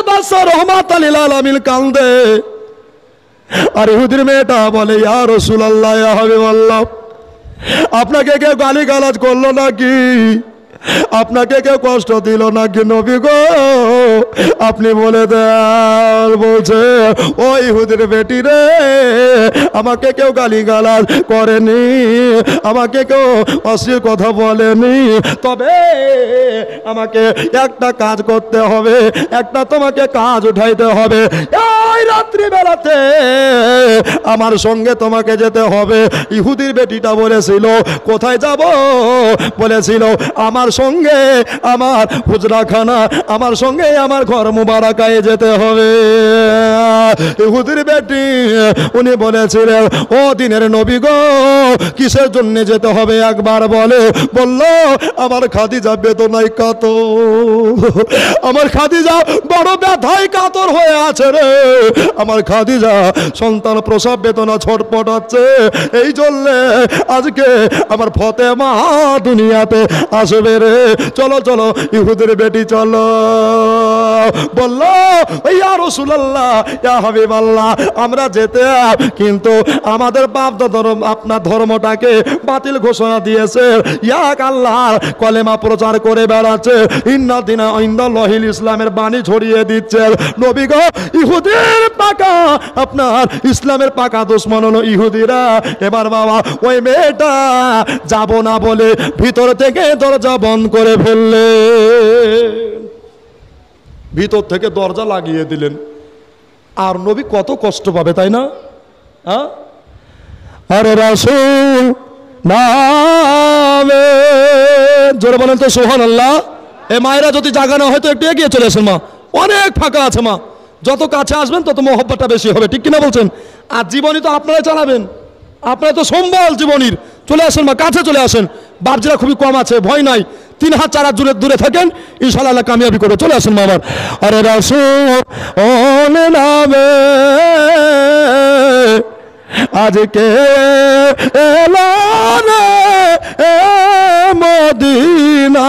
বাদশা রহমাতুল লিল আলামিন কান্দে। আর ইহুদির মেয়েটা বলে, ইয়া রাসূলুল্লাহ, ইয়া হাবিবাল্লাহ, আপনাকে কেউ গালিগালাজ করলো নাকি? আপনাকে কেউ কষ্ট দিল নাকি নবী গো? আপনি বলে দেন। বলছে, ও ইহুদির বেটি রে, আমাকে কেউ গালিগালাজ করেনি, আমাকে কেউ অশ্লীল কথা বলেনি, তবে আমাকে একটা কাজ করতে হবে, একটা তোমাকে কাজ উঠাইতে হবে। এই রাত্রিবেলাতে আমার সঙ্গে তোমাকে যেতে হবে। ইহুদির বেটিটা বলেছিল, কোথায় যাব? বলেছিল, আমার সঙ্গে আমার হুজরাখানা, আমার সঙ্গে আমার ঘর মুবারাকায় যেতে হবে। ইহুদির বেটি উনি বলেছিলেন, ও দিনের নবী গো, কিসের জন্য যেতে হবে একবার বলে। বলল, আমার খাদিজা বেদনায় কাতর, আমার খাদিজা বড় ব্যথায় কাতর হয়ে আছে রে, আমার খাদিজা সন্তান প্রসব বেদনা ছটপটাচ্ছে, এই জন্য আজকে আমার ফতেমা দুনিয়াতে আসবে রে। চলো চলো ইহুদের বেটি চলো। বলল, ইয়া রাসূলুল্লাহ, ইয়া হাবিবাল্লাহ, আমরা যেতে, কিন্তু আমাদের বাপ ধর্ম, আপনার ধর্মটাকে বাতিল ঘোষণা দিয়েছে, এক আল্লাহর কলেমা প্রচার করে বেড়াচ্ছে, ইন্না দিনা ইনদাল্লাহিল ইসলামের বাণী ছড়িয়ে দিচ্ছে। নবী গো, ইহুদির পাকা, আপনার ইসলামের পাকা দুশমন হলো ইহুদিরা। এবার বাবা ওই মেয়েটা যাব না বলে ভিতর থেকে দরজা বন্ধ করে ফেললে, ভিতর থেকে দরজা লাগিয়ে দিলেন। আর নবী কত কষ্ট পাবে, তাই না? হ্যাঁ, আরে রাসূল নামে জোরে বলেন তো সুবহানাল্লাহ। এ মায়েরা যদি জাগানো হয়তো একটু এগিয়ে চলে আসেন, মা অনেক ফাঁকা আছে, মা যত কাছে আসবেন তত মহব্বতটা বেশি হবে, ঠিক কিনা বলছেন? আর জীবনী তো আপনারাই চালাবেন, আপনারা তো সম্বল জীবনীর। চলে আসেন মা, কাছে চলে আসেন, বাপজিরা খুবই কম আছে, ভয় নাই, 3 হাত 4 হাত দূরে থাকেন, ইনশাআল্লাহ কামিয়াবি করবে। চলে আসেন মা আমার। আরে রাসূল নামে আজকে এলানে মদিনা,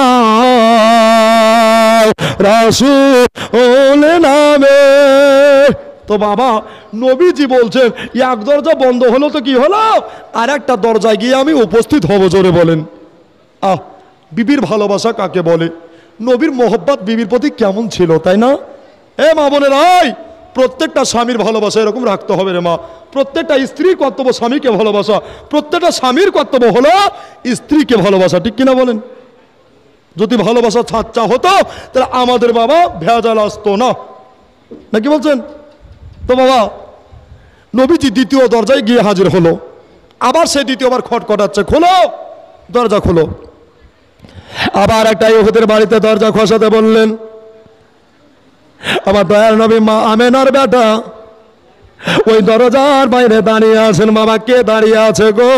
রাসূল নামে। তো বাবা নবীজি বলছেন, এক দরজা বন্ধ হলো তো কি হলো, আর একটা দরজায় গিয়ে আমি উপস্থিত হব। জোরে বলেন। বিবির ভালোবাসা কাকে বলে? নবীর মোহব্বত বিবির প্রতি কেমন ছিল, তাই না? এ মা বোনের, প্রত্যেকটা স্বামীর ভালোবাসা এরকম রাখতে হবে রে মা। প্রত্যেকটা স্ত্রীর কর্তব্য স্বামীকে ভালোবাসা, প্রত্যেকটা স্বামীর কর্তব্য হলো স্ত্রীকে ভালোবাসা, ঠিক কিনা বলেন? যদি ভালোবাসা ছাচ্চা হতো তাহলে আমাদের বাবা ভেজাল আসতো না, নাকি বলছেন? তো বাবা নবীজি দ্বিতীয় দরজায় গিয়ে হাজির হলো। আবার সে দ্বিতীয়বার খটখটাচ্ছে, খোলো দরজা খোলো। আবার একটা ইহুদির বাড়িতে দরজা খসাতে বললেন। আমার দয়ার নবী মা আমেনার বেটা ওই দরজার বাইরে দাঁড়িয়ে আছেন। বাবা কে দাঁড়িয়ে আছে গো?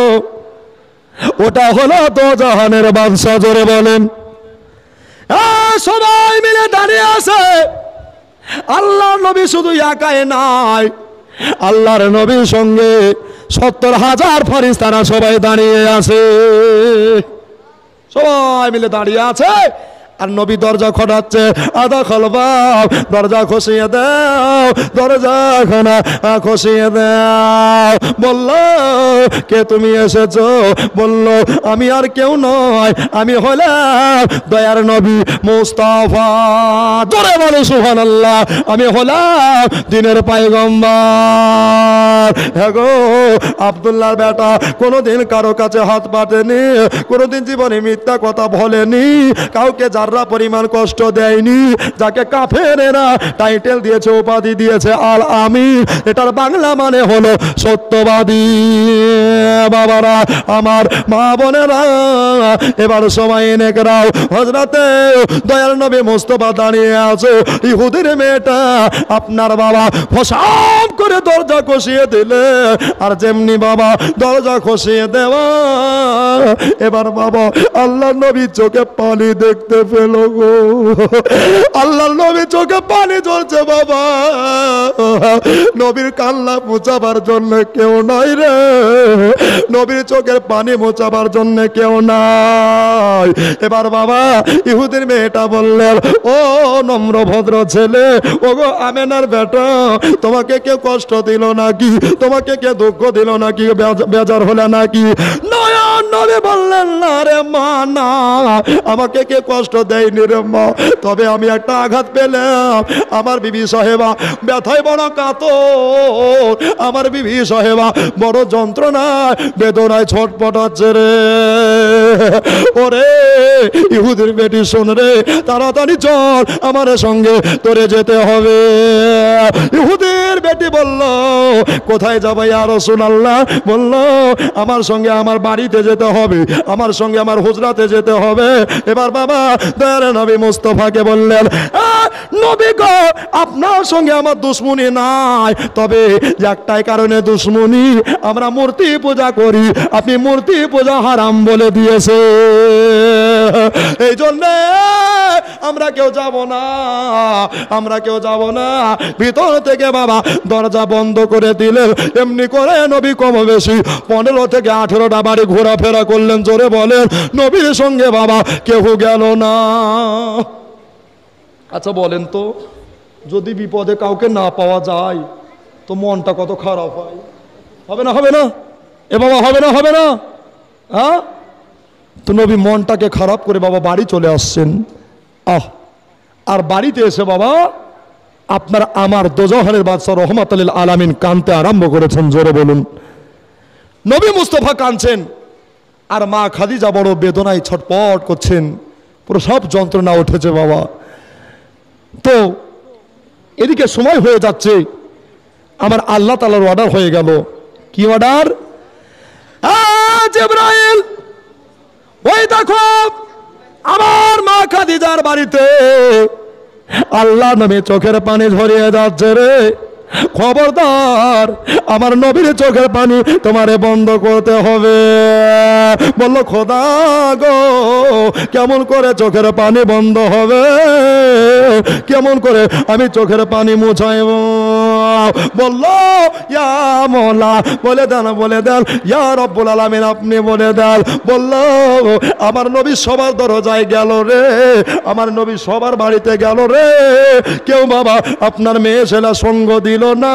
ওটা হলো তো জাহানের বাদশা। জোরে বলেন। সবাই মিলে দাঁড়িয়ে আছে। আল্লাহর নবী শুধু একাই নাই, আল্লাহর নবীর সঙ্গে 70,000 ফেরেশতারা সবাই দাঁড়িয়ে আছে, সবাই মিলে দাঁড়িয়ে আছে। আর নবী দরজা খটাচ্ছে, আদা খলবাব, দরজা খসিয়ে দাও, দরজা খানা খসিয়ে দাও। বলল, কে তুমি এসেছো? বলল, আমি আর কেউ নয়, আমি হলাম দয়ার নবী মুস্তাফা। জোরে বলো সুবহানাল্লাহ। আমি হলাম দিনের পয়গম্বর। হ্যাঁ গো, আব্দুল্লাহর বেটা কোনোদিন কারো কাছে হাত পাতেনি, কোনোদিন জীবনে মিথ্যা কথা বলেনি, কাউকে যারা পরিমাণ কষ্ট দেয়নি। যাকে কাফেরেরা টাইটেল দিয়েছে, উপাধি দিয়েছে আল আমিন, এটার বাংলা মানে হলো সত্যবাদী। বাবারা আমার, মা বোনেরা, এবার সময় নেকরাও, হযরতে দয়াল নবী মুস্তাফা দাঁড়িয়ে আছে। ইহুদির মেয়েটা আপনার বাবা ফসাম করে দরজা খসিয়ে দিলে, আর যেমনি বাবা দরজা খসিয়ে দেওয়া, এবার বাবা আল্লাহ নবী চোখে পানি দেখতে পেল গো। আল্লাহ নবী চোখে পানি ঝরছে বাবা। নবীর কান্না মোছাবার জন্য কেউ নাই রে, নবীর চোখের পানি মোছাবার জন্য কেউ নাই। এবার বাবা ইহুদির মেয়েটা বললেন, ও নম্র ভদ্র ছেলে, ও গো আমেনার বেটা, তোমাকে কেউ কষ্ট দিল নাকি, তোমাকে কে দুঃখ দিল নাকি, বেজার হলে নাকি? নয়ন নবী বললেন, না রে মা, না, আমাকে কে কষ্ট দেয়নি রে মা, তবে আমি একটা আঘাত পেলাম। আমার বিবি সাহেবা ব্যথায় বড় কাতর, আমার বিবি সাহেবা বড় যন্ত্রণায় বেদনায় ছটপটাচ্ছে রে। ওরে ইহুদির বেটি শোন রে, তাড়াতাড়ি চল, আমার সঙ্গে তোরে যেতে হবে। ইহুদির বেটি বলল, কোথায় যাবো ইয়া রাসূলুল্লাহ? বলল, আমার সঙ্গে আমার বাড়িতে যেতে হবে, আমার সঙ্গে আমার হুজরাতে যেতে হবে। এবার বাবা দয়ার নবী মুস্তাফাকে বললেন, নবী গো, আপনার সঙ্গে আমার দুশ্মনী নাই, তবে একটাই কারণে দুশ্মনী, আমরা মূর্তি পূজা করি, আপনি মূর্তি পূজা হারাম বলে দিয়েছে, এই জন্যে আমরা কেউ যাব না, আমরা কেউ যাব না। ভিতর থেকে বাবা দরজা বন্ধ করে দিলেন। এমনি করে নবী কম বেশি 15 থেকে 18টা বাড়ি ঘোরাফেরা করলেন। জোরে বলেন, নবীর সঙ্গে বাবা কেউ গেল না। আচ্ছা বলেন তো, যদি বিপদে কাউকে না পাওয়া যায় তো মনটা কত খারাপ হয়? হবে না, হবে না? এ বাবা হবে না, হবে না? হ্যাঁ, তো নবী মনটাকে খারাপ করে বাবা বাড়ি চলে আসছেন। আর বাড়িতে এসে বাবা আপনার আমার দোজাহানের বাদশা রহমাতুল লিল আলামিন কাঁদতে আরম্ভ করেছেন। জোরে বলুন, নবী মুস্তাফা কাঁদছেন, আর মা খাদিজা বড় বেদনায় ছটপট করছেন, পুরো সব যন্ত্রণা উঠেছে বাবা। তো এদিকে সময় হয়ে যাচ্ছে, আমার আল্লাহ তাআলার অর্ডার হয়ে গেল। কি অর্ডার? জিবরাইল, ওই দেখো আমার মা খাদিজার বাড়িতে আল্লাহ নবী চোখের পানি ঝরিয়ে যাচ্ছে রে, খবরদার আমার নবীর চোখের পানি তোমারে বন্ধ করতে হবে। বলল, খোদা গো, কেমন করে চোখের পানি বন্ধ হবে, কেমন করে আমি চোখের পানি মুছাইব? বলল, ইয়া মওলা, বলে দেন, বলে দেন, ইয়া রব্বুল আলামিন, আপনি বলে দেন। বলল, আমার নবী সবার দরজায় গেল রে, আমার নবী সবার বাড়িতে গেল রে, কেউ বাবা আপনার মেয়ে ছেলে সঙ্গ দিল না,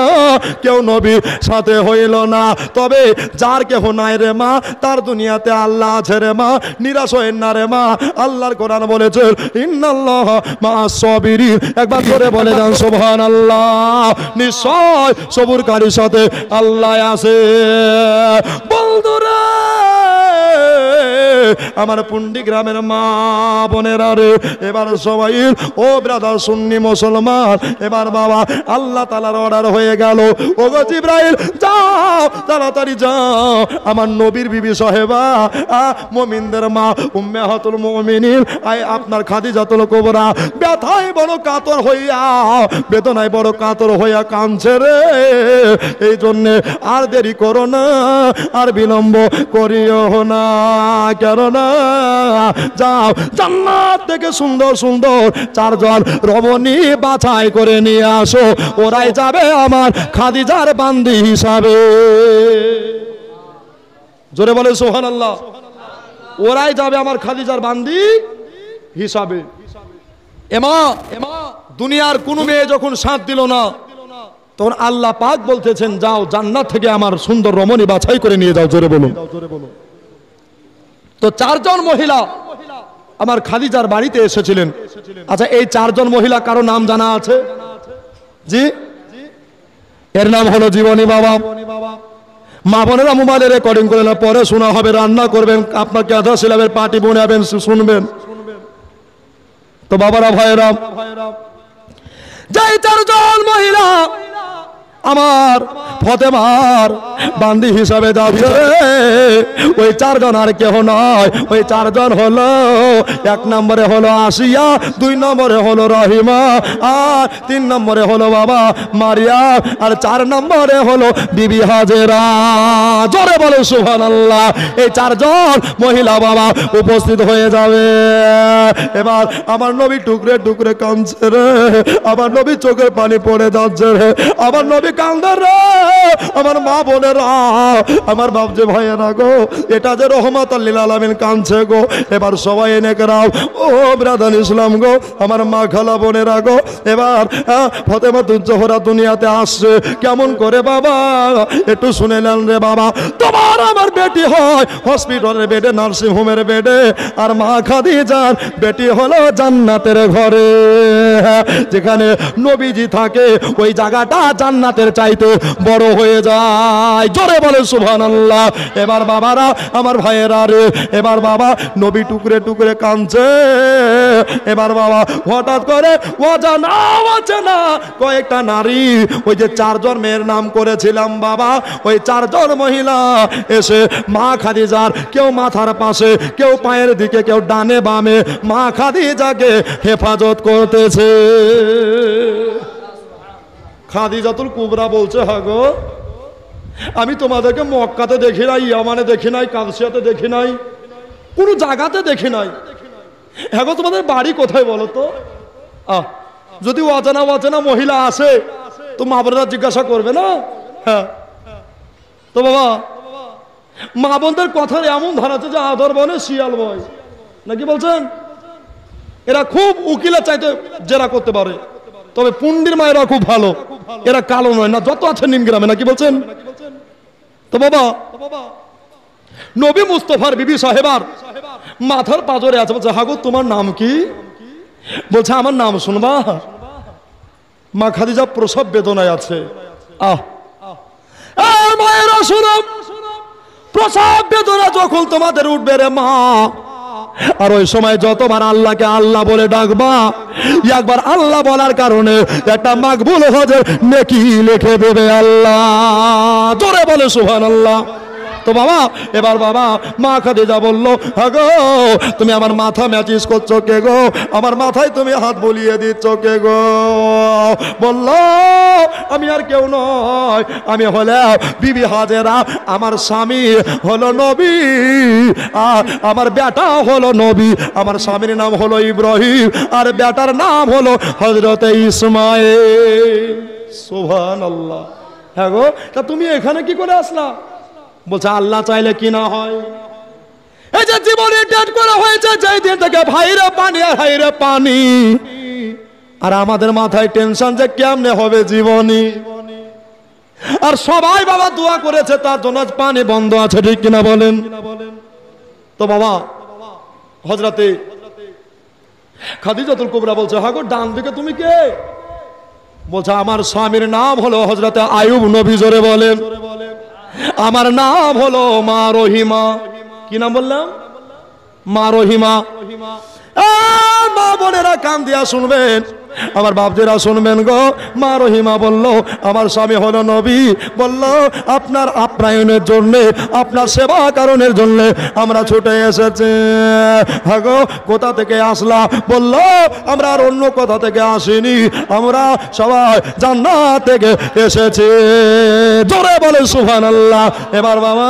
কেউ নবীর সাথে হইল না। তবে যার কেহ নাই রে মা, তার দুনিয়াতে আল্লাহ আছে রে মা, নিরাশ হইন না রে মা। আল্লাহর কোরআন বলেছে, ইন্নাল্লাহ মা'আস সাবিরিন। একবার করে বলে দেন সুবহানাল্লাহ। নিশ্চয় সবুরকারীর সাথে আল্লাহ আছে। বন্ধুরা, আমার পুন্ডি গ্রামের মা বোনেরা রে, এবার সবাই ও ব্রাদার সুন্নি মুসলমান, এবার বাবা আল্লাহ তাআলার অর্ডার হয়ে গেল। ও গো জিবরাইল, যাও, তাড়াতাড়ি যাও, আমার নবীর বিবি সাহেবা, মুমিনদের মা উম্মাহাতুল মুমিনিন, আপনার খাদিজাতুল কুবরা ব্যথায় বড় কাতর হইয়া, বেদনায় বড় কাতর হইয়া কাঁদছে রে। এই জন্য আর দেরি করো না, আর বিলম্ব করিও না, কেননা যাও জান্নাত থেকে সুন্দর সুন্দর 4 জন রমণী বাছাই করে নিয়ে আসো, ওরাই যাবে আমার খাদিজার বান্দি হিসাবে। জোরে বলে সুবহানাল্লাহ। ওরাই যাবে আমার খাদিজার বান্দি হিসাবে। এমা দুনিয়ার কোন মেয়ে যখন সাথ দিল না, তখন আল্লাহ পাক বলতেছেন, যাও জান্নাত থেকে আমার সুন্দর রমণী বাছাই করে নিয়ে যাও। জোরে বলুন। তো 4 জন মহিলা আমার খাদিজার বাড়িতে এসেছিলেন। আচ্ছা, এই 4 জন মহিলা কারো নাম জানা আছে? জি, এর নাম হলো জীবনী বাবা। মা বোনেরা মোবাইলে রেকর্ডিং করে না, পরে শোনা হবে, রান্না করবেন, আপনার ক্যাথা সিলাবের পার্টি বানাবেন, শুনবেন। তো বাবারা ভাইয়েরা, যাই 4 জন মহিলা আমার ফতেমার বান্দি হিসাবে যাবে ওই চারজন আর কেহ নয়, ওই চারজন হলো, এক নম্বরে হলো আসিয়া, দুই নম্বরে হলো রহিমা, আর তিন নম্বরে হলো বাবা মারিয়াম, আর চার নম্বরে হলো বিবি হাজেরা। জোরে বলে সুবহানাল্লাহ। এই চারজন মহিলা বাবা উপস্থিত হয়ে যাবে। এবার আমার নবী টুকরে টুকরে কাঁদছে রে, আমার নবী চোখের পানি পড়ে যাচ্ছে রে, আমার নবী কান্দে রে। আমার মা বোনেরা, আমার বাপজি ভাইয়েরা গো, এটা যে রহমাতুল লিল আলামিন কাঁদছে গো। এবার সবাই এনে করাও, ও ব্রাদার ইসলাম গো, আমার মা খালা বোনেরা গো, এবার ফতেমা জোহরা দুনিয়াতে আসছে কেমন করে বাবা একটু শুনে নেন রে বাবা। তোমার আমার বেটি হয় হসপিটালের বেডে, নার্সিং হোমের বেডে, আর মা খাদিজার বেটি হলো জান্নাতের ঘরে। যেখানে নবীজি থাকে ওই জায়গাটা জান্নাতের চাইতে বড় হয়ে যায়। জোরে বলে সুবহানাল্লাহ। এবার বাবারা, আমার ভাইয়েরা রে, এবার বাবা নবী টুকরে টুকরে কাঁদছে। এবার বাবা হঠাৎ করে অজানা কয়েকটা নারী, ওই যে চারজন মেয়ের নাম করেছিলাম বাবা, ওই চারজন মহিলা এসে মা খাদিজার কেউ মাথার পাশে, কেউ পায়ের দিকে, কেউ ডানে বামে মা খাদিজাকে হেফাজত করতেছে। খাদিজাতুল কুবরা বলছে, হ্যাঁ গো, আমি তোমাদেরকে মক্কাতে দেখি নাই, ইয়ামানে দেখি নাই, কাদসিয়াতে দেখি নাই, কোনো জায়গাতে দেখি নাই। হ্যাঁ গো, তোমাদের বাড়ি কোথায় বলো তো? যদি অজানা মহিলা আসে তো মা বোনেরা জিজ্ঞাসা করবে না? হ্যাঁ। তো বাবা মা বোনদের কথার এমন ধারাচ্ছে যে আদর বনে শিয়াল বয়, নাকি বলছেন? এরা খুব উকিলের চাইতে জেরা করতে পারে, তবে পুন্ডির মায়েরা খুব ভালো, এরা কালো নয় না যত আছে নিম গ্রামে, নাকি বলছেন? তো বাবা নবী মুস্তফার বিবি সাহেবার মাথার পাজরে আছে, বলছে, হাগো তোমার নাম কি? বলছে, আমার নাম শুনবা? মা খাদিজা প্রসব বেদনায় আছে। মায়েরা শুনো, প্রসব বেদনা যখন তোমাদের উঠবে রে মা, আর ওই সময় যতবার আল্লাহকে আল্লাহ বলে ডাকবা, একবার আল্লাহ বলার কারণে একটা মাকবুল হজের নেকি লিখে দেবে আল্লাহ। জোরে বলে সুবহানাল্লাহ। তো বাবা এবার বাবা মা খাদিজা বললো, হাগো তুমি আমার মাথা ম্যাচিস করছো কে গো? আমার মাথায় তুমি হাত বুলিয়ে দিচ্ছ কে গো? বললো, আমি আর কেউ নয়, আমি হলাম বিবি হাজেরা, আমার স্বামী হলো নবী, আর আমার বেটা হলো নবী। আমার স্বামীর নাম হলো ইব্রাহিম, আর বেটার নাম হলো হযরতে ইসমাঈল। সুবহানাল্লাহ। হ্যাঁ গো, তা তুমি এখানে কি করে আসলা? বলছে, আল্লাহ চাইলে কি না হয়। এই যে জীবনে ডেট করা হয়েছে যেই দিন থেকে, ভাইরে পানি আর হাইরে পানি, আর আমাদের মাথায় টেনশন যে কেমনে হবে জীবনী। আর সবাই বাবা দোয়া করেছে তার জন্য পানি বন্ধ আছে, ঠিক কিনা বলেন? তো বাবা হযরতে খাদিজাতুল কুবরা বলছে, হ্যাঁ গো, ডান দিকে তুমি কে? বলছে, আমার স্বামীর নাম হলো হযরতে আইয়ুব নবী। জোরে বলেন। আমার নাম হলো মা রহিমা। কি নাম বললাম? মা রহিমা। মা বোনেরা কান দিয়া শুনবেন, আমার বাপজিরা শুনবেন গো। মা রহিমা বলল, আমার স্বামী হলো নবী, বলল আপনার আপ্যায়নের জন্য, আপনার সেবা কারণের জন্য আমরা ছুটে এসেছি। হ্যাঁ গো, কোথা থেকে আসলা? বলল, আমরা আর অন্য কোথা থেকে আসিনি, আমরা সবাই জান্নাত থেকে এসেছি। জোরে বলে সুবহানাল্লাহ। এবার বাবা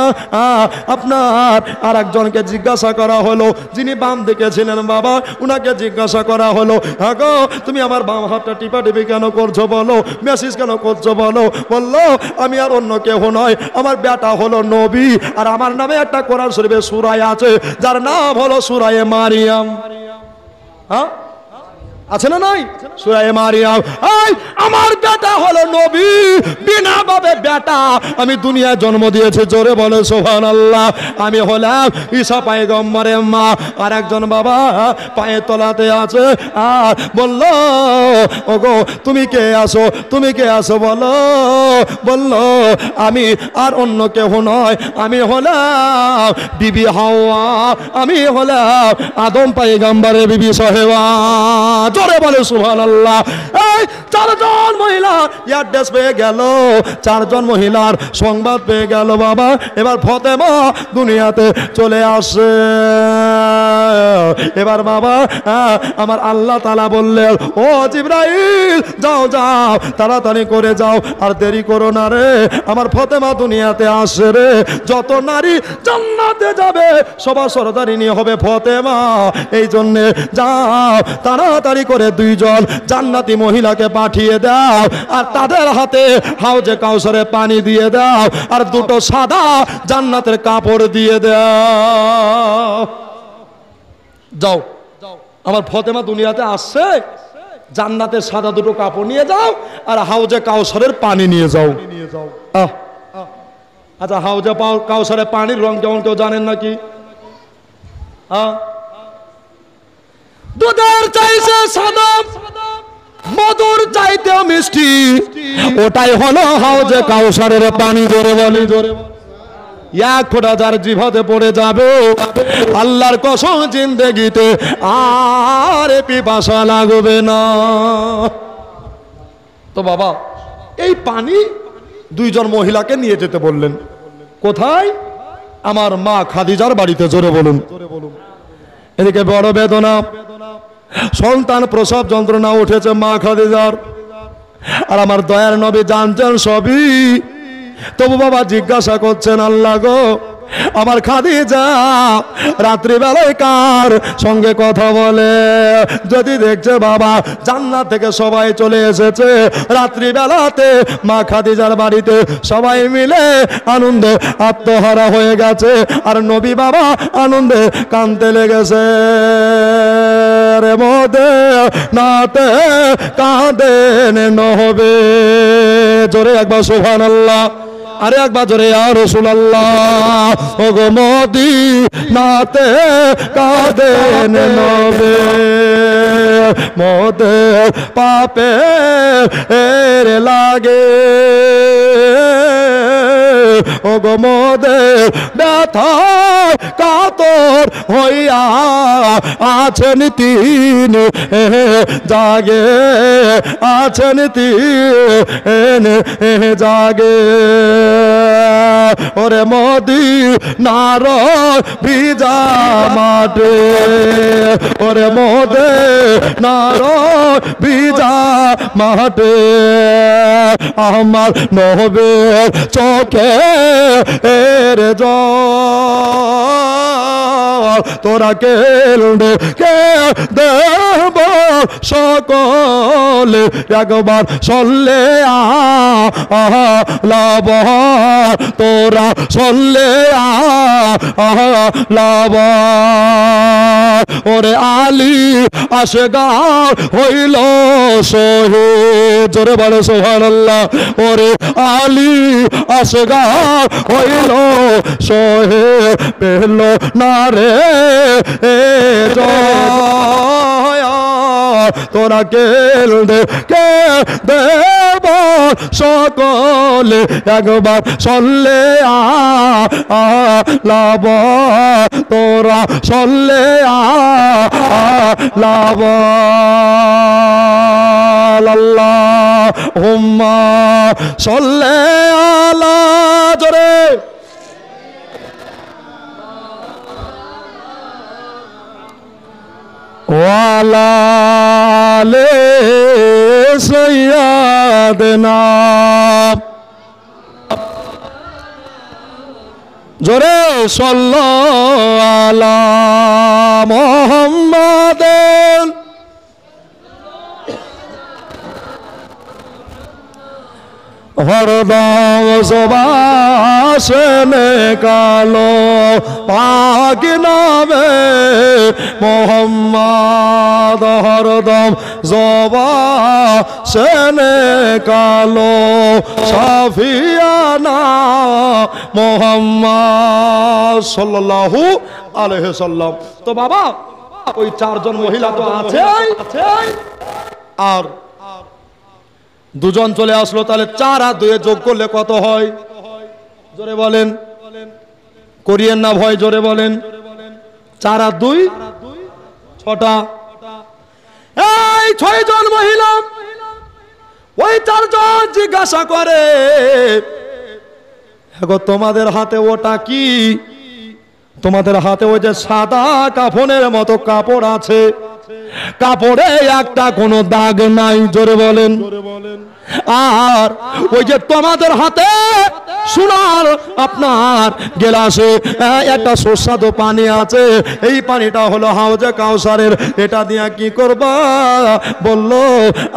আপনার আর একজনকে জিজ্ঞাসা করা হলো, যিনি বাম দিকে ছিলেন বাবা, উনাকে জিজ্ঞাসা করা হলো, হ্যাঁ গো, তুমি আমার বাম হাতটা টিপা টিপি কেন করছো বলো, মেসেজ কেন করছো বলো? বললো, আমি আর অন্য কেউ নয়, আমার বেটা হলো নবী, আর আমার নামে একটা কোরআন শরীফে সূরা আছে যার নাম হলো সূরা মারিয়াম। হ্যাঁ, আছে না নাই? সূরা মারিয়াম। আমার বেটা হলো নবী, বিনা ভাবে বেটা আমি দুনিয়ায় জন্ম দিয়েছি। জোরে বলে সুবহানাল্লাহ। আমি হলাম ঈসা পয়গম্বরের মা। আর একজন বাবা পায়ে তলাতে আছে, আর বলল, ওগো তুমি কে আসো, তুমি কে আসো বলো? বলল, আমি আর অন্য কেউ নয়, আমি হলাম বিবি হাওয়া, আমি হলাম আদম পয়গম্বরের বিবি সাহেবা। জোরে বলে সুবহানাল্লাহ। এই চারজন মহিলা অ্যাড্রেস পেয়ে গেল, চারজন মহিলার সংবাদ পেয়ে গেল বাবা। এবার ফাতেমা দুনিয়াতে চলে আসে। এবার বাবা আমার আল্লাহ তাআলা বললেন, ও জিবরাইল যাও যাও তাড়াতাড়ি করে যাও, আর দেরি করো না রে, আমার ফাতেমা দুনিয়াতে আসে রে। যত নারী জান্নাতে যাবে সবার সরদারিনী হবে ফাতেমা। এই জন্যে যাও তাড়াতাড়ি করে দুইজন জান্নাতি মহিলাকে পাঠিয়ে দাও, আর তাদের হাতে হাউজে কাউসারে পানি দিয়ে দাও, আর দুটো সাদা জান্নাতের কাপড় দিয়ে দাও। যাও, আমার ফাতেমা দুনিয়াতে আসছে, জান্নাতের সাদা দুটো কাপড় নিয়ে যাও, আর হাউজে কাউসারের পানি নিয়ে যাও। আচ্ছা, হাউজে কাউসারের পানির রং কেমন কেউ জানেন নাকি? দুধের চাইছে সাদা, মধুর চাইতেও মিষ্টি, ওটাই হলো হাউজে কাউসারের পানি। জোরে বলি, জোরে এক ফোঁটা যার জিভাতে পড়ে যাবে আল্লাহর কসম জিন্দেগিতে আর পিপাসা লাগবে না। তো বাবা এই পানি দুইজন মহিলাকে নিয়ে যেতে বললেন। কোথায়? আমার মা খাদিজার বাড়িতে। জোরে বলুন। এদিকে বড় বেদনা, সন্তান প্রসব যন্ত্রণা উঠেছে মা খাদিজার, আর আমার দয়ার নবী জানতেন সবই। তবু বাবা জিজ্ঞাসা করছেন, আল্লাহ গো আমার খাদিজা রাত্রিবেলায় কার সঙ্গে কথা বলে? যদি দেখছে বাবা জান্নাত থেকে সবাই চলে এসেছে, রাত্রিবেলাতে মা খাদিজার বাড়িতে সবাই মিলে আনন্দে আত্মহারা হয়ে গেছে, আর নবী বাবা আনন্দে কাঁদতে লেগেছে। রে মোদে নাতে কাঁদেন নহবে। জোরে একবার সুবহানাল্লাহ, আরে একবার জোরে ইয়া রাসূলুল্লাহ। ও গো মদিনাতে কাঁদেন নবে, মোদের পাপে এর লাগে। ও গো মোদের ব্যথা কাতর হইয়া আছেন তিন জাগে, আছেন তিন জাগে। ওরে মদিনার ভিজা মাঠে, ওরে মদিনার ভিজা মাঠে আমার নবের চোখে এর জল, তোরা কেলবে কে দেব সকলে একবার সল্লে লাভ, তোরা সল্লে লাভ। ওরে আলী আসগার হইল শহীদ। জোরে বলো সুবহানাল্লাহ। ওরে আলী আসগার হইল শহীদ, পেল না রে জয়, তোরা কেলবে কে দেব সকলে একবার সল্লে লাভ, তোরা সল্লে লাভ। আল্লাহুম্মা সল্লে আলা, জোরে ওয়ালা আলে সাইয়্যিদানা। জোরে সাল্লাল্লাহু আলা মুহাম্মাদিন। হরদম সুবাসনে কালো পাক নামে মোহাম্মদ, হরদম সুবাসনে কালো শাফিয়ানা মোহাম্মদ সাল্লাল্লাহু আলাইহি সাল্লাম। তো বাবা ওই চারজন মহিলা তো আছে, আর দুজন চলে আসলো, তাহলে 4 আর 2 যোগ করলে কত হয়? জোরে বলেন, করিয়েন না ভয়, জোরে বলেন। 4 আর 2 6টা। এই এই 6 জন মহিলা ওই 4 জন জিজ্ঞাসা করে, গো তোমাদের হাতে ওটা কি? তোমাদের হাতে ওই যে সাদা কাফনের মতো কাপড় আছে, কাপড়ে একটা কোনো দাগ নাই, জোরে বলেন। আর ওই যে তোমাদের হাতে সোনার আপনার গেলাসে একটা সুস্বাদু পানি আছে, এই পানিটা হলো হাউজে কাউসারের, এটা দিয়া কি করবা? বলল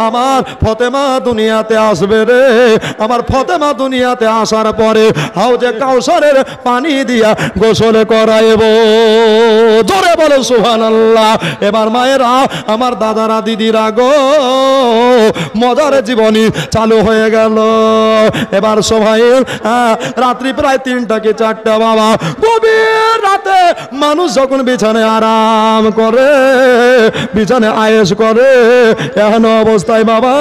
আমার ফতেমা দুনিয়াতে আসবে রে, আমার ফতেমা দুনিয়াতে আসার পরে হাউজে কাউসারের পানি দিয়া গোসল করাইব, জোরে বলে সুবহানাল্লাহ। এবার মায়েরা, আমার দাদারা, দিদিরা গো, মজার জীবনী চালু হয়ে গেল। এবার সবাই রাত্রি প্রায় 3টা কি 4টা বাবা, গভীর রাতে মানুষ যখন বিছানায় আরাম করে, বিছানায় আয়েশ করে, এখন অবস্থায় বাবা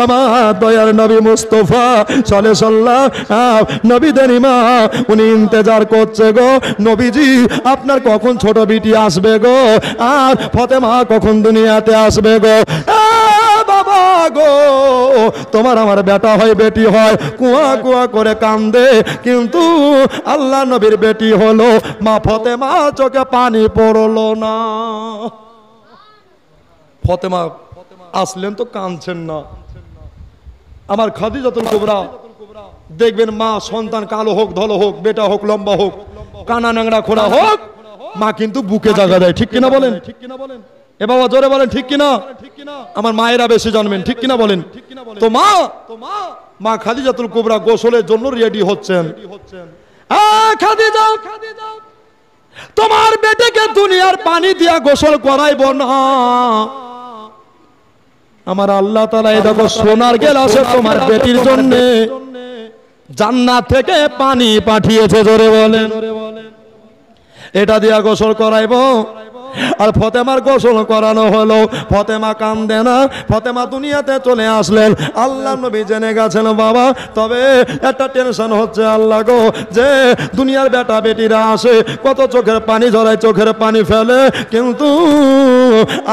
আমার দয়ার নবী মুস্তাফা সাল্লাল্লাহু নবীদের ইমাম উনি ইন্তেজার করছে গো, নবীজি আপনার কখন ছোট বিটি আসবে গো, আর ফতেমা কখন দুনিয়াতে আসবে গো? বাবা গো, তোমার আমার বেটা হয় বেটি হয়, কুয়া কুয়া করে কান্দে, কিন্তু আল্লাহ নবীর বেটি হলো মা ফতেমা, চোখে পানি পড়লো না। ফতেমা আসলেন তো কাঁদছেন না। আমার খাদিজাতুল কুবরা দেখবেন, মা সন্তান কালো হোক, ধলো হোক, বেটা হোক, লম্বা হোক, কানা ন্যাংরা খোড়া হোক, মা কিন্তু বুকে জায়গা দেয়, ঠিক কিনা বলেন? এ বাবা জোরে বলেন ঠিক কিনা? আমার মায়েরা বেশি জানবেন, ঠিক কিনা বলেন? তো মা খাদিজাতুল কুবরা গোসলের জন্য রেডি হচ্ছেন। খাদিজা, তোমার বেটাকে দুনিয়ার পানি দিয়া গোসল করাইব না, আমার আল্লাহ তাআলা এই দেখো সোনার গেলাসে তোমার বেটির জন্য জান্নাত থেকে পানি পাঠিয়েছে, জোরে বলেন। এটা দিয়া গোসল করাইব। আর ফতেমার গোসল করানো হলো, ফতেমা কান্দে না, ফতেমা দুনিয়াতে চলে আসলেন। আল্লাহ নবী জেনে গেছেন বাবা, তবে একটা টেনশন হচ্ছে আল্লাহ গো, যে দুনিয়ার বেটা বেটিরা আসে, কত চোখের পানি ঝরায়, চোখের পানি ফেলে, কিন্তু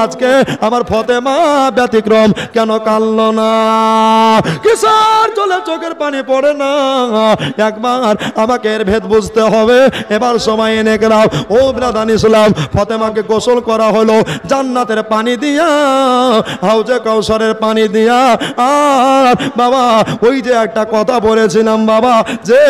আজকে আমার ফতেমা ব্যতিক্রম, কেন কাঁদলো না? কিসের চলে চোখের পানি পড়ে না? একবার আমাকে এর ভেদ বুঝতে হবে। এবার সময় এনে গেলাম, ও ব্রাদান ইসলাম, ফতেমাকে গোসল করা হলো জান্নাতের পানি দিয়া, হাউজে কাউসারের পানি দিয়া। আর বাবা ওই যে একটা কথা বলেছিলাম বাবা, যে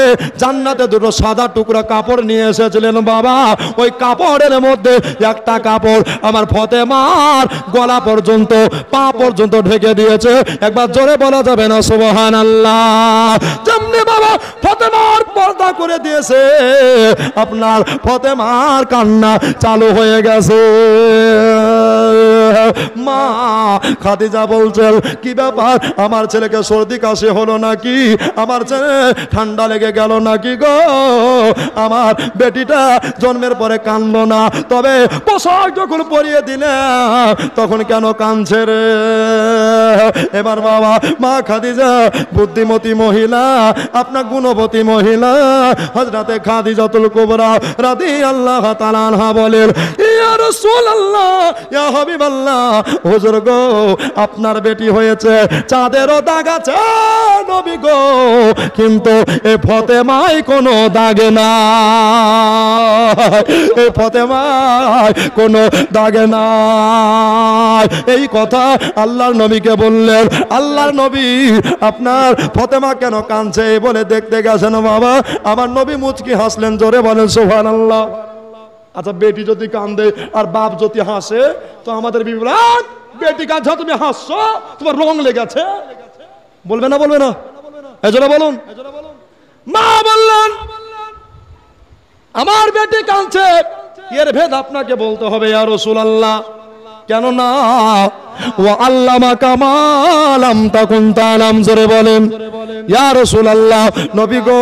জান্নাতে 2টো সাদা টুকরা কাপড় নিয়ে এসেছিলেন বাবা, ওই কাপড়ের মধ্যে একটা কাপড় আমার ফতেমার গলা পর্যন্ত, পা পর্যন্ত ঢেকে দিয়েছে। একবার জোরে বলা যাবে না সুবহানাল্লাহ? যেমনি বাবা ফতেমার পর্দা করে দিয়েছে, আপনার ফতেমার কান্না চালু হয়ে গেছে। মা খাদিজা বলছেন, কি ব্যাপার, আমার ছেলেকে সর্দি কাশি হলো নাকি? আমার ছেলে ঠান্ডা লেগে গেল নাকি গো? আমার বেটিটা জন্মের পরে কাঁদলো না, তবে পোশাক যখন পরিয়ে দিলে তখন কেন কাঁদছে রে? এবার বাবা মা খাদিজা বুদ্ধিমতী মহিলা, আপনার গুণবতী মহিলা হযরতে খাদিজাতুল কুবরা রাদিয়াল্লাহু তাআলা আনহা বলেন, ইয়া রাসূলুল্লাহ, ইয়া হাবিবাল্লাহ, হুজুর গো আপনার বেটি হয়েছে, চাঁদেরও দাগ আছে নবী গো, কিন্তু এই ফতেমায় কোনো দাগ না, এই ফতেমায় কোনো দাগ নাই। এই কথা আল্লাহর নবীকে বললেন। আল্লাহর নবী আপনার ফতেমা কেন কাঁদছে বলে দেখতে গেছেন বাবা, আমার নবী মুচকি হাসলেন, জোরে বলেন সুবহানাল্লাহ। আচ্ছা বেটি যদি কান্দে আর বাপ যদি হাসে তো আমাদের বিভ্রাট, বেটি কাঁদছে তুমি হাসছো, তোমার রং লেগেছে, বলবে না? বলবে না? এজন্য বলুন। মা বললেন আমার বেটি কাঁদছে, এর ভেদ আপনাকে বলতে হবে ইয়া রাসূলুল্লাহ। কেন না? ওয়া আল্লামাকা মা লাম তাকুন তা'লাম, জোরে বলেন ইয়া রাসূলুল্লাহ। নবী গো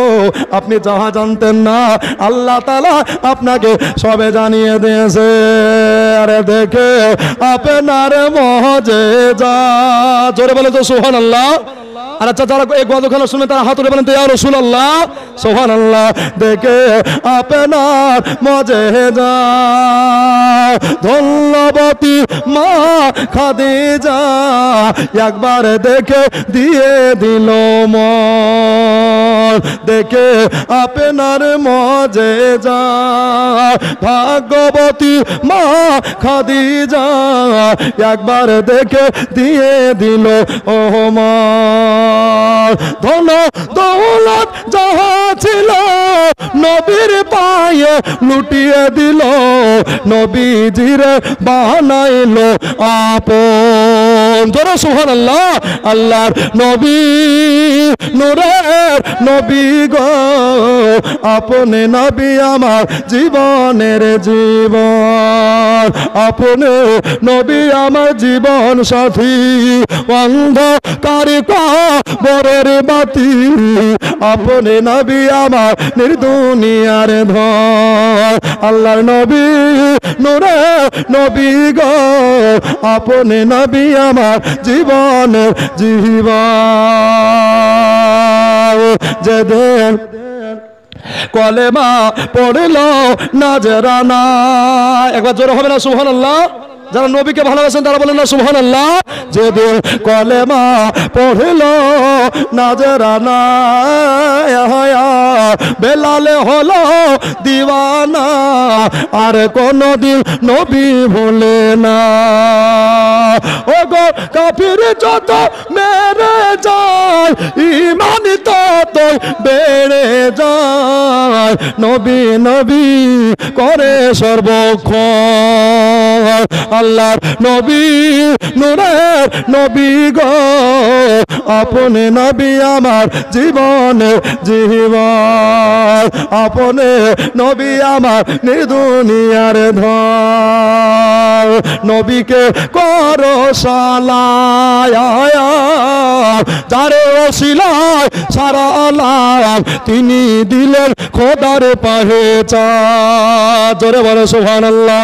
আপনি যাহা জানতেন না আল্লাহ তাআলা আপনাকে সবে জানিয়ে দিয়েছে। আরে দেখে আপনার মুজিজা, জোরে বলে তো সুবহানাল্লাহ। আর আচ্ছা যারা এই গজলখানা শুনে তারা হাত তুলে বলেন তো ইয়া রাসূলুল্লাহ সুবহানাল্লাহ। দেখে আপনার মজেজা ধন্যবতী মা খাদিজা একবার দেখে দিয়ে দিল মন। দেখে আপনার মজেজা ভাগ্যবতী মা খাদিজা একবার দেখে দিয়ে দিল ওমর। ধন দৌলত যাহা ছিল নবীর পায়ে লুটিয়ে দিল, নবীজির বানাইলো আপন। জোরে সুবহানাল্লাহ। আল্লাহর নবী নূরের নবী গো, আপনি নবী আমার জীবনের জীবন, আপনি নবী আমার জীবন সাথী। অন্ধকারে কবরের বাতি, আপনি নবী আমার নির্দুনিয়ার ধন। আল্লাহর নবী নূরের নবী গো, আপনি নবী আমার জীবনের জীবন। যেদিন কলেমা পড়ল নাজরানা, একবার জোরে হবে না সুবহানাল্লাহ? যারা নবীকে ভালোবাসেন তারা বলেন না সুবহানাল্লাহ। যেদিন কলেমা পড়ল নাজরানা, বেলালে হলো দিওয়ানা, আর কোনদিন নবী ভুলে না। ও গো কাফির যত মেরে যায়, ঈমান তত বেড়ে যায়, নবী নবী করে সর্বক্ষণ। আল্লাহর নবী নূরের নবী গো, আপনি নবী আমার জীবনের জীবন, আপনি নবী আমার নির্দুনিয়ার ধন। নবীকে করো সালাম, যারে ওসিলায় সারা আলাম তিনি দিলেন খোদার পেহেচান। জোরে বলো সুবহানাল্লাহ।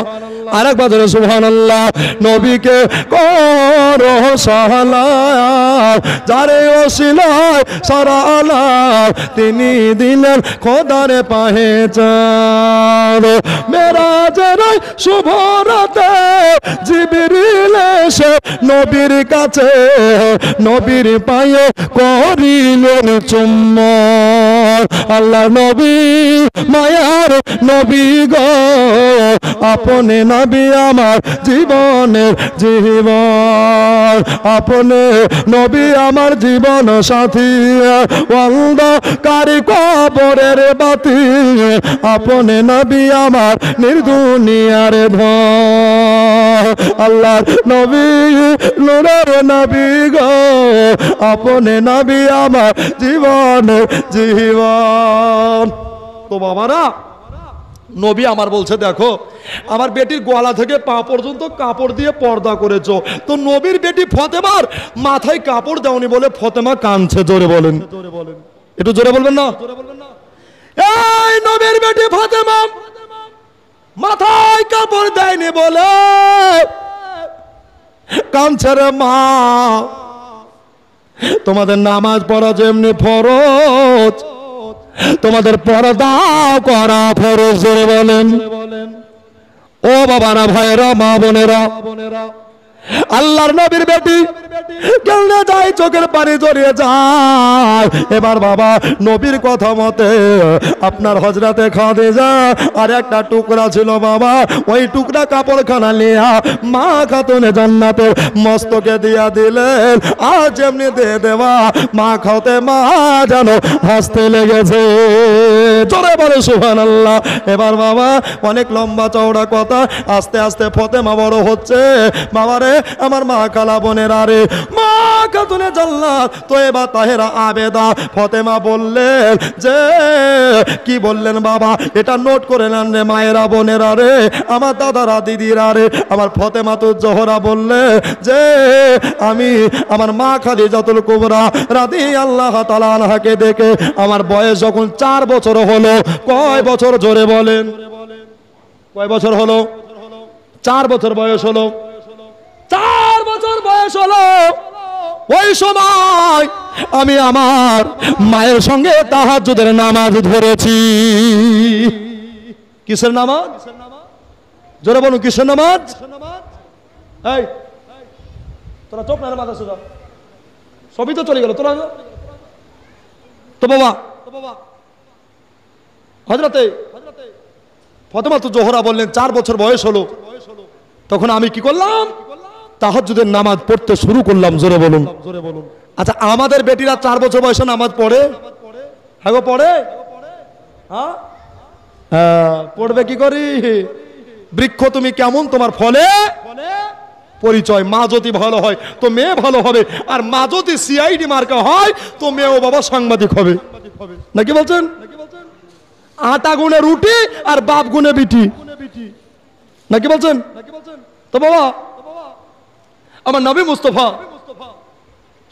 আরেকবার জোরে সুবহানাল্লাহ। নবীকে করো সালাম, যারে ওসিলায় সারা আলাম তিনি দিলেন খোদার পেহেচান। মেরাজের শুভ রাতে জিবরিল এসে নবীর কাছে নবীর পায়ে করিলেন চুম্বন। আল্লাহ নবী মায়ার নবী গো, আপনি নবী আমার জীবনের জীবন, আপনি নবী আমার জীবন সাথী। অন্ধকারে কবরের বাতি, আপনি নবী আমার নির্দুনিয়ার ধন। আল্লাহর নবী নূরের নবী গো, আপনি নবী আমার জীবনের জীবন। তো বাবারা নবী আমার বলছে দেখো আমার বেটির গলা থেকে পা পর্যন্ত কাপড় দিয়ে পর্দা করেছো, তো নবীর বেটি ফতেমার মাথায় কাপড় দাওনি বলে ফতেমা কাঁদছে। জোরে বলেন, একটু জোরে বলবেন না? এই নবীর বেটি ফাতেমা মাথায় কাপড় দেয়নি বলে কাঁদছে রে মা। তোমাদের নামাজ পড়া যেমনি ফরজ, তোমাদের পর্দা করা ফরজ। জোরে বলেন। ও বাবারা ভাইরা মা বোনেরা, আল্লাহর নবীর বেটি কেমনে যায় চোখের পানি জড়িয়ে যায়। এবার বাবা নবীর কথা মতে আপনার হযরতে খাদিজা আর একটা টুকরা ছিল বাবা, ওই টুকরা কাপড়খানা নিয়া মা খাতুনে জান্নাতের মস্তকে দিয়া দিলেন। আর যেমনি দিয়ে দেওয়া মা খাওতে মা যেন হাসতে লেগেছে। জোরে বলে সুবহানাল্লাহ। এবার বাবা অনেক লম্বা চওড়া কথা, আস্তে আস্তে ফতেমা বড় হচ্ছে। বাবারে আমার মা খালা বোনেরা রে, মা খাতুনে জান্নাত তয়্যেবা তাহেরা আবেদা ফতেমা বললেন যে কি বললেন বাবা, এটা নোট করে নেন রে মায়েরা বোনেরা রে, আমার দাদারা দিদিরা রে। আমার ফতেমা তো জোহরা বললে যে আমি আমার মা খাদিজাতুল কুবরা রাদিয়াল্লাহু তাআলা আনহাকে দেখে আমার বয়স যখন 4 বছর হলো। কয় বছর? জোরে বলেন। কয় বছর হলো? 4 বছর বয়স হলো। 4 বছর বয়স হলো। ওই সময় আমি আমার মায়ের সঙ্গে তাহাজ্জুদের নামাজ ধরেছি। কিসের নামাজ? জোরে বলুন, কিসের নামাজ? এই তোরা চোখ না মাথা সোজা, সবই তো চলে গেল তোরা। তো বাবা হযরতে ফাতেমা তো জোহরা বললেন 4 বছর বয়স হলো, তখন আমি কি করলাম? তাহাজ্জুদের নামাজ পড়তে শুরু করলাম। জোরে বলুন। আচ্ছা, আমাদের বেটিরা 4 বছর বয়সে নামাজ পড়ে? হ্যাঁ গো, পড়ে। হ্যাঁ, পড়বে কি করি? বৃক্ষ তুমি কেমন, তোমার ফলে পরিচয়। মা যদি ভালো হয় তো মেয়ে ভালো হবে, আর মা যদি সিআইডি মার্কা হয় তো মেয়ে ও বাবা সাংবাদিক হবে, নাকি বলছেন? আটা গুনে রুটি আর বাপ গুনে বিটি, নাকি বলছেন? তো বাবা, আমার নবী মুস্তাফা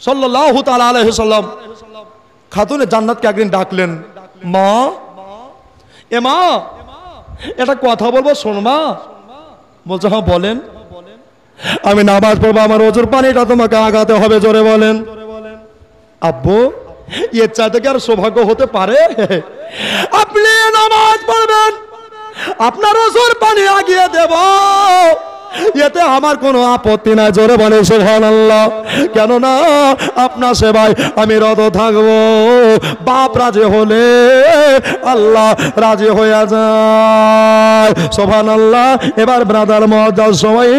সাল্লাল্লাহু তাআলা আলাইহি সাল্লাম খাতুনে জান্নাতকে একদিন ডাকলেন, মা, এ মা, এটা কথা বলবো, শোনবা? বলছে, হ্যাঁ বলেন। আমি নামাজ পড়বো, আমার ওজুর পানিটা তোমাকে আগাতে হবে। জোরে বলেন। আব্বু, এর চাইতে কি আর সৌভাগ্য হতে পারে? আপনি নামাজ পড়বেন, আপনার ওজুর পানি আগিয়ে দেব, এতে আমার কোনো আপত্তি নাই। জোরে বলে সুবহানাল্লাহ। কেননা আপনার সেবায় আমি রত থাকবো। বাপ রাজি হলে আল্লাহ রাজি হয়ে যায়। সুবহানাল্লাহ। এবার ব্রাদার মজার সময়,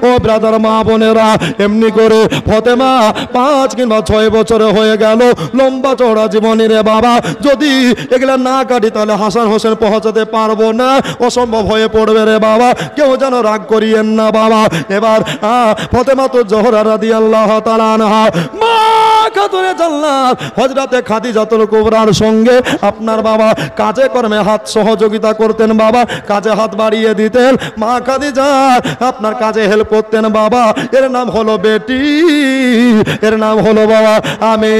ও ব্রাদার মা বোনেরা, এমনি করে ফাতেমা 5 কিংবা 6 বছরে হয়ে গেল, লম্বা চড়া জীবনী রে বাবা। যদি এগুলা না কাটি তাহলে হাসান হোসেন পৌঁছাতে পারবো না, অসম্ভব হয়ে পড়বে রে বাবা। কেউ যেন রাগ করিয়েন না বাবা। এবার ফাতেমা তো জোহরা রাদিয়াল্লাহু তাআলা আনহা, মা খাতুনে জান্নাত হযরতে খাদিজাতুল কুবরার সঙ্গে আপনার বাবা কাজে কর্মে হাত সহযোগিতা করতেন বাবা, কাজে হাত বাড়িয়ে দিতেন। মা খাদিজা আপনার কাজে হেল্প করতেন বাবা। এর নাম হলো বেটি, এর নাম হলো বাবা আমি।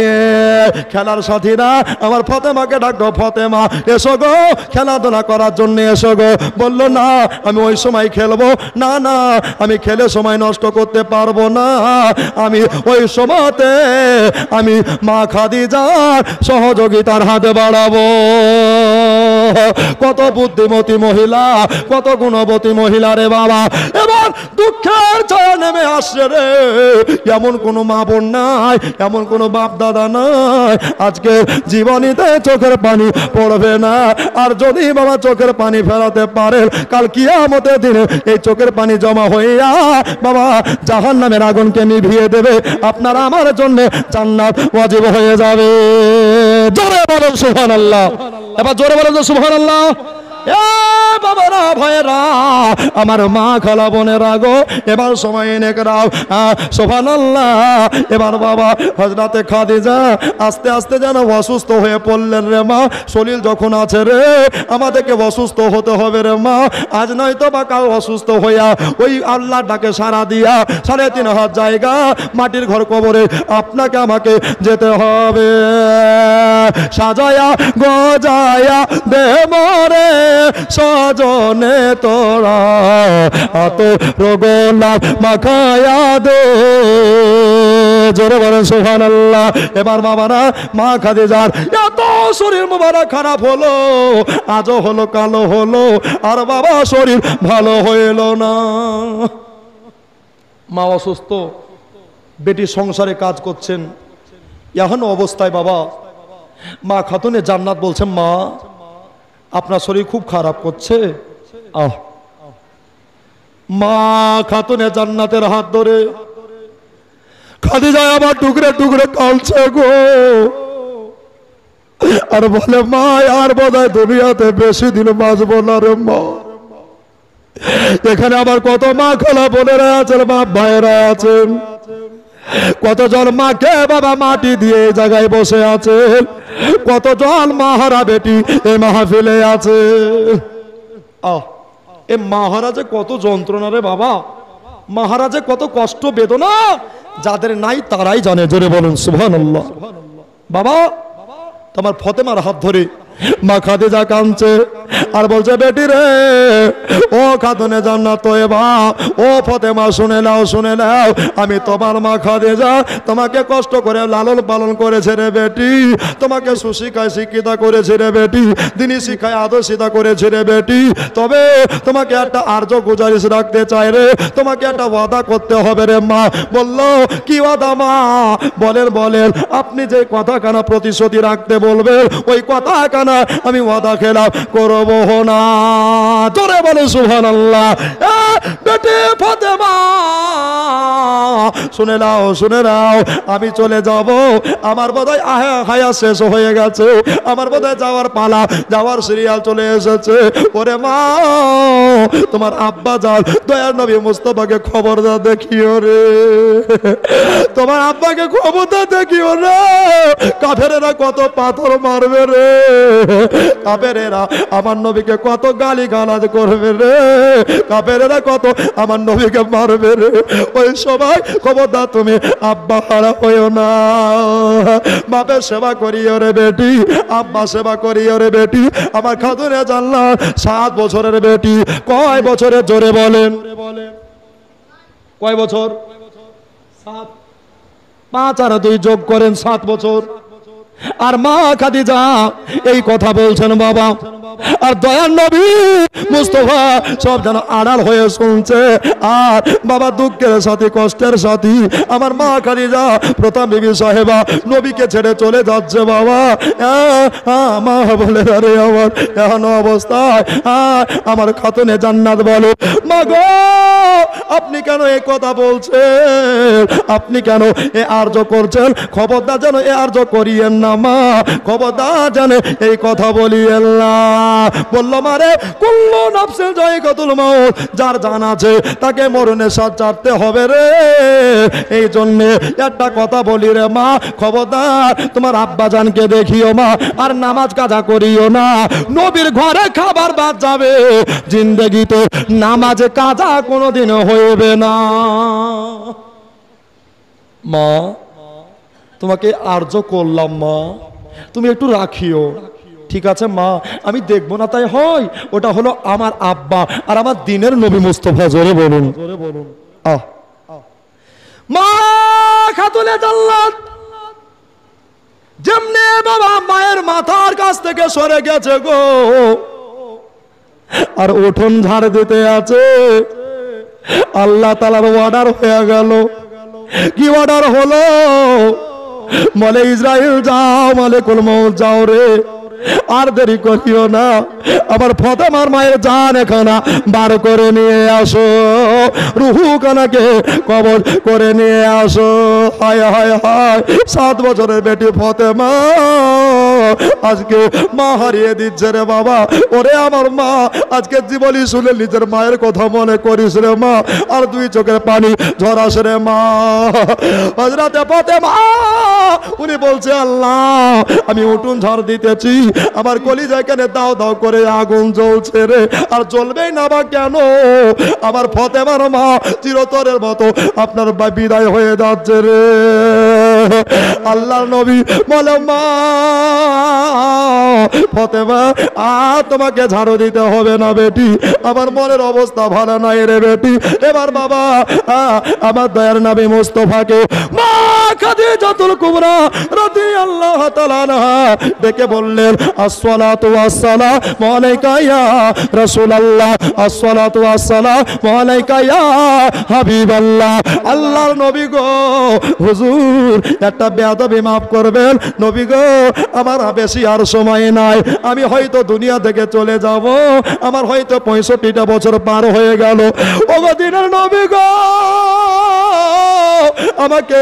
খেলার সাথীরা আমার ফাতেমাকে ডাকলো, ফাতেমা এসো গো, খেলাধুলা করার জন্য এসো গো। বললো, না আমি ওই সময় খেলবো না, না আমি খেলে সময় নষ্ট করতে পারবো না, আমি ওই সময়তে আমি মা খাদিজার সহযোগিতার হাতে বাড়াবো। কত বুদ্ধিমতী মহিলা, কত গুণবতী মহিলা রে বাবা। এবার দুঃখের ছায়া নেমে আসছে রে, এমন কোনো মা বোন নাই, এমন কোনো বাপ দাদা নাই আজকে জীবনীতে চোখের পানি পড়বে না। আর যদি বাবা চোখের পানি ফেরাতে পারেন, কাল কিয়ামতের দিনে এই চোখের পানি জমা হইয়া বাবা জাহান্নামের আগুনকে নিভিয়ে দেবে। আপনারা আমার জন্য জান্নাত ওয়াজিব হয়ে যাবে। জোরে বলেন সুবহানাল্লাহ। এবার জোরে বলেন সুবহানাল্লাহ। এ বাবারা, ভাইরা, আমার মা খালা বোনেরা গো, এবার সময় এনে রাও সুবহানাল্লাহ। এবার বাবা হযরতে খাদিজা আস্তে আস্তে যেন অসুস্থ হয়ে পড়লেন রে মা। শরীর যখন আছে রে, আমাদেরকে অসুস্থ হতে হবে রে মা। আজ নয়তো বা কাল অসুস্থ হইয়া ওই আল্লাহর ডাকে সাড়া দিয়া 3.5 হাত জায়গা মাটির ঘর কবরে আপনাকে আমাকে যেতে হবে। সাজায়া গজায়া দে মরে সজনে তোরা, এত রোগলা মাখায়া দে। জোরে বলেন সুবহানাল্লাহ। এবার বাবারা, মা খাদিজার এত শরীর মোবারক খারাপ হলো, আজও হলো কালো হলো, আর বাবা শরীর ভালো হইল না। মা অসুস্থ, বেটি সংসারে কাজ করছেন, এখন অবস্থায় বাবা মা খাতুনে জান্নাত বলছেন, মা আপনার শরীর খুব খারাপ করছে। মা খাতুনে জান্নাতের হাত ধরে খাদিজা আবার টুকরে টুকরে কাঁদছে গো, আর বলে, মা আর বোধহয় দুনিয়াতে বেশি দিন বাঁচবো না রে মা। এখানে আবার কত মা খালা বোনেরা আছেন, বাপ ভাইয়েরা আছেন, কতজন মাকে বাবা মাটি দিয়ে এই জায়গায় বসে আছেন, কতজন মাহারা বেটি এই মাহফিলে আছে। এ মহারাজে কত যন্ত্রণা রে বাবা, মহারাজে কত কষ্ট বেদনা, যাদের নাই তারাই জানে। জোরে বলুন সুবহানাল্লাহ। বাবা তোমার ফাতেমার হাত ধরে মা খাদিজা কাঁদছে আর বলছে, বেটি রে, ও খাতুনে জান্নাত তয়্যেবা, ও ফাতেমা, শুনে নাও, শুনে নাও, আমি তোমার মা খাদিজা তোমাকে কষ্ট করে লালন পালন করেছে রে বেটি, তোমাকে সুশিক্ষায় শিক্ষিতা করেছে রে বেটি, দিনী শিক্ষায় আদর্শিতা করেছে রে বেটি। তবে তোমাকে একটা আর্য গুজারিশ রাখতে চাই রে, তোমাকে একটা ওয়াদা করতে হবে রে মা। বলল, কি ওয়াদা মা? বলেন বলেন, আপনি যে কথা কানা প্রতিশ্রুতি রাখতে বলবেন, ওই কথা কানা আমি ওয়াদা খেলাম করব না। জোরে বলে সুবহানাল্লাহ। বেটি ফাতেমা, শুনে নাও, শুনে নাও, আমি চলে যাব, আমার বোধহয় হায়া শেষ হয়ে গেছে, আমার বোধহয় যাওয়ার পালা, যাওয়ার সিরিয়াল চলে এসেছে। ওরে মা, তোমার আব্বা যান দয়ার নবী মুস্তাফাকে খবরদার দেখিও রে, তোমার আব্বাকে খবরদার দেখিও না, কাফেরেরা কত পাথর মারবে রে, কাফেরেরা আমার নবীকে কত গালি গালাজ করবে রে, কাফেরেরা কত আমার নবীকে মারবে রে। ওই সময় খবরদার তুমি আব্বা হারা হইও না, বাপের সেবা করিও রে বেটি, আব্বা সেবা করিও রে বেটি। আমার খাতুনে জান্নাত 7 বছরের বেটি। কয় বছরের? জোরে বলেন, কয় বছর? 7। 5 আর 2 যোগ করেন, 7 বছর। আর মা খাদিজা এই কথা বলছেন বাবা, আর দয়ার নবী মুস্তাফা সব যেন আড়াল হয়ে শুনছে। আর বাবা দুঃখের সাথী, কষ্টের সাথী আমার মা খাদিজা প্রথম বিবি সাহেবা নবীকে ছেড়ে চলে যাচ্ছে বাবা। মা বলে, আরে আমার এখন অবস্থায় আমার খাতুনে জান্নাত বলে, মা গো, আপনি কেন এই কথা বলছেন? আপনি কেন এ আর্য করছেন? খবরদার যেন এ আর্য করিয়েন না মা, খবরদার যেন এই কথা বলিয়েন না। বলল, মারে, কুল্লু নাফসিন যায়িকাতুল মাউত, যার জান আছে তাকে মরণের স্বাদ চাটতে হবে রে। এই জন্য একটা কথা বলি রে মা, খবরদার তোমার আব্বা জানকে দেখিও মা, আর নামাজ কাজা করিও না। নবীর ঘরে খাবার বাদ যাবে, জিন্দেগিতে নামাজে কাজা কোনোদিন হইবে না। মা, তোমাকে আর্য করলাম মা, তুমি একটু রাখিও, ঠিক আছে মা? আমি দেখবো না তাই হয়? ওটা হলো আমার আব্বা আর আমার দিনের নবী মুস্তাফা। জোরে বলুন, জোরে বলুন। মা খাতুনে জান্নাত যেমনে বাবা মায়ের মাথার কাছ থেকে সরে গেছে গো, আর উঠোন ঝাড় দিতে আছে, আল্লাহ তাআলার অর্ডার হয়ে গেল। কি অর্ডার হলো? বলে, ইসরাইল যাও, মালিকুল মউত যাও রে, আর দেরি করিও না, আবার ফাতেমার মায়ের জান এখানা বার করে নিয়ে আসো, রুহু কানাকে কবর করে নিয়ে আসো। হায় হায় হায়, 7 বছরের বেটি ফাতেমা আজকে মা হারিয়ে দিচ্ছে রে বাবা। ওরে আমার মা, আজকে জীবনী শুনে নিজের মায়ের কথা মনে করিস রে মা, আর 2 চোখের পানি ঝরাস রে মা। হযরতে ফাতেমা উনি বলছে, আল্লাহ, আমি উঠুন ঝড় দিতেছি, আমার কলিজা কেন দাও দাও করে আগুন জ্বলছে রে, আর জ্বলবেই না বা কেন? আমার ফাতেমার মা চিরতরের মতো আপনার বিদায় হয়ে যাচ্ছে রে। আল্লাহর নবী বলে, মা ফাতেমা, তোমাকে ঝাড়ু দিতে হবে না বেটি, আমার মনের অবস্থা ভালো নাই রে বেটি। এবার বাবা আমার দয়ার নবী মুস্তাফাকে মা খাদিজাতুল কুবরা রাদিয়াল্লাহু তাআলা আনহা ডেকে বললেন, আসসালাতু ওয়াসসালামু আলাইকা ইয়া রাসূলুল্লাহ, আসসালাতু ওয়াসসালামু আলাইকা ইয়া হাবিবাল্লাহ। আল্লাহর নবী গো, হুজুর একটা বেয়াদবি মাফ করবেন নবী গো, আমার বেশি আর সময় নাই, আমি হয়তো দুনিয়া থেকে চলে যাব, আমার হয়তো 65টা বছর পার হয়ে গেল। ওগো দিনের নবী গো, আমাকে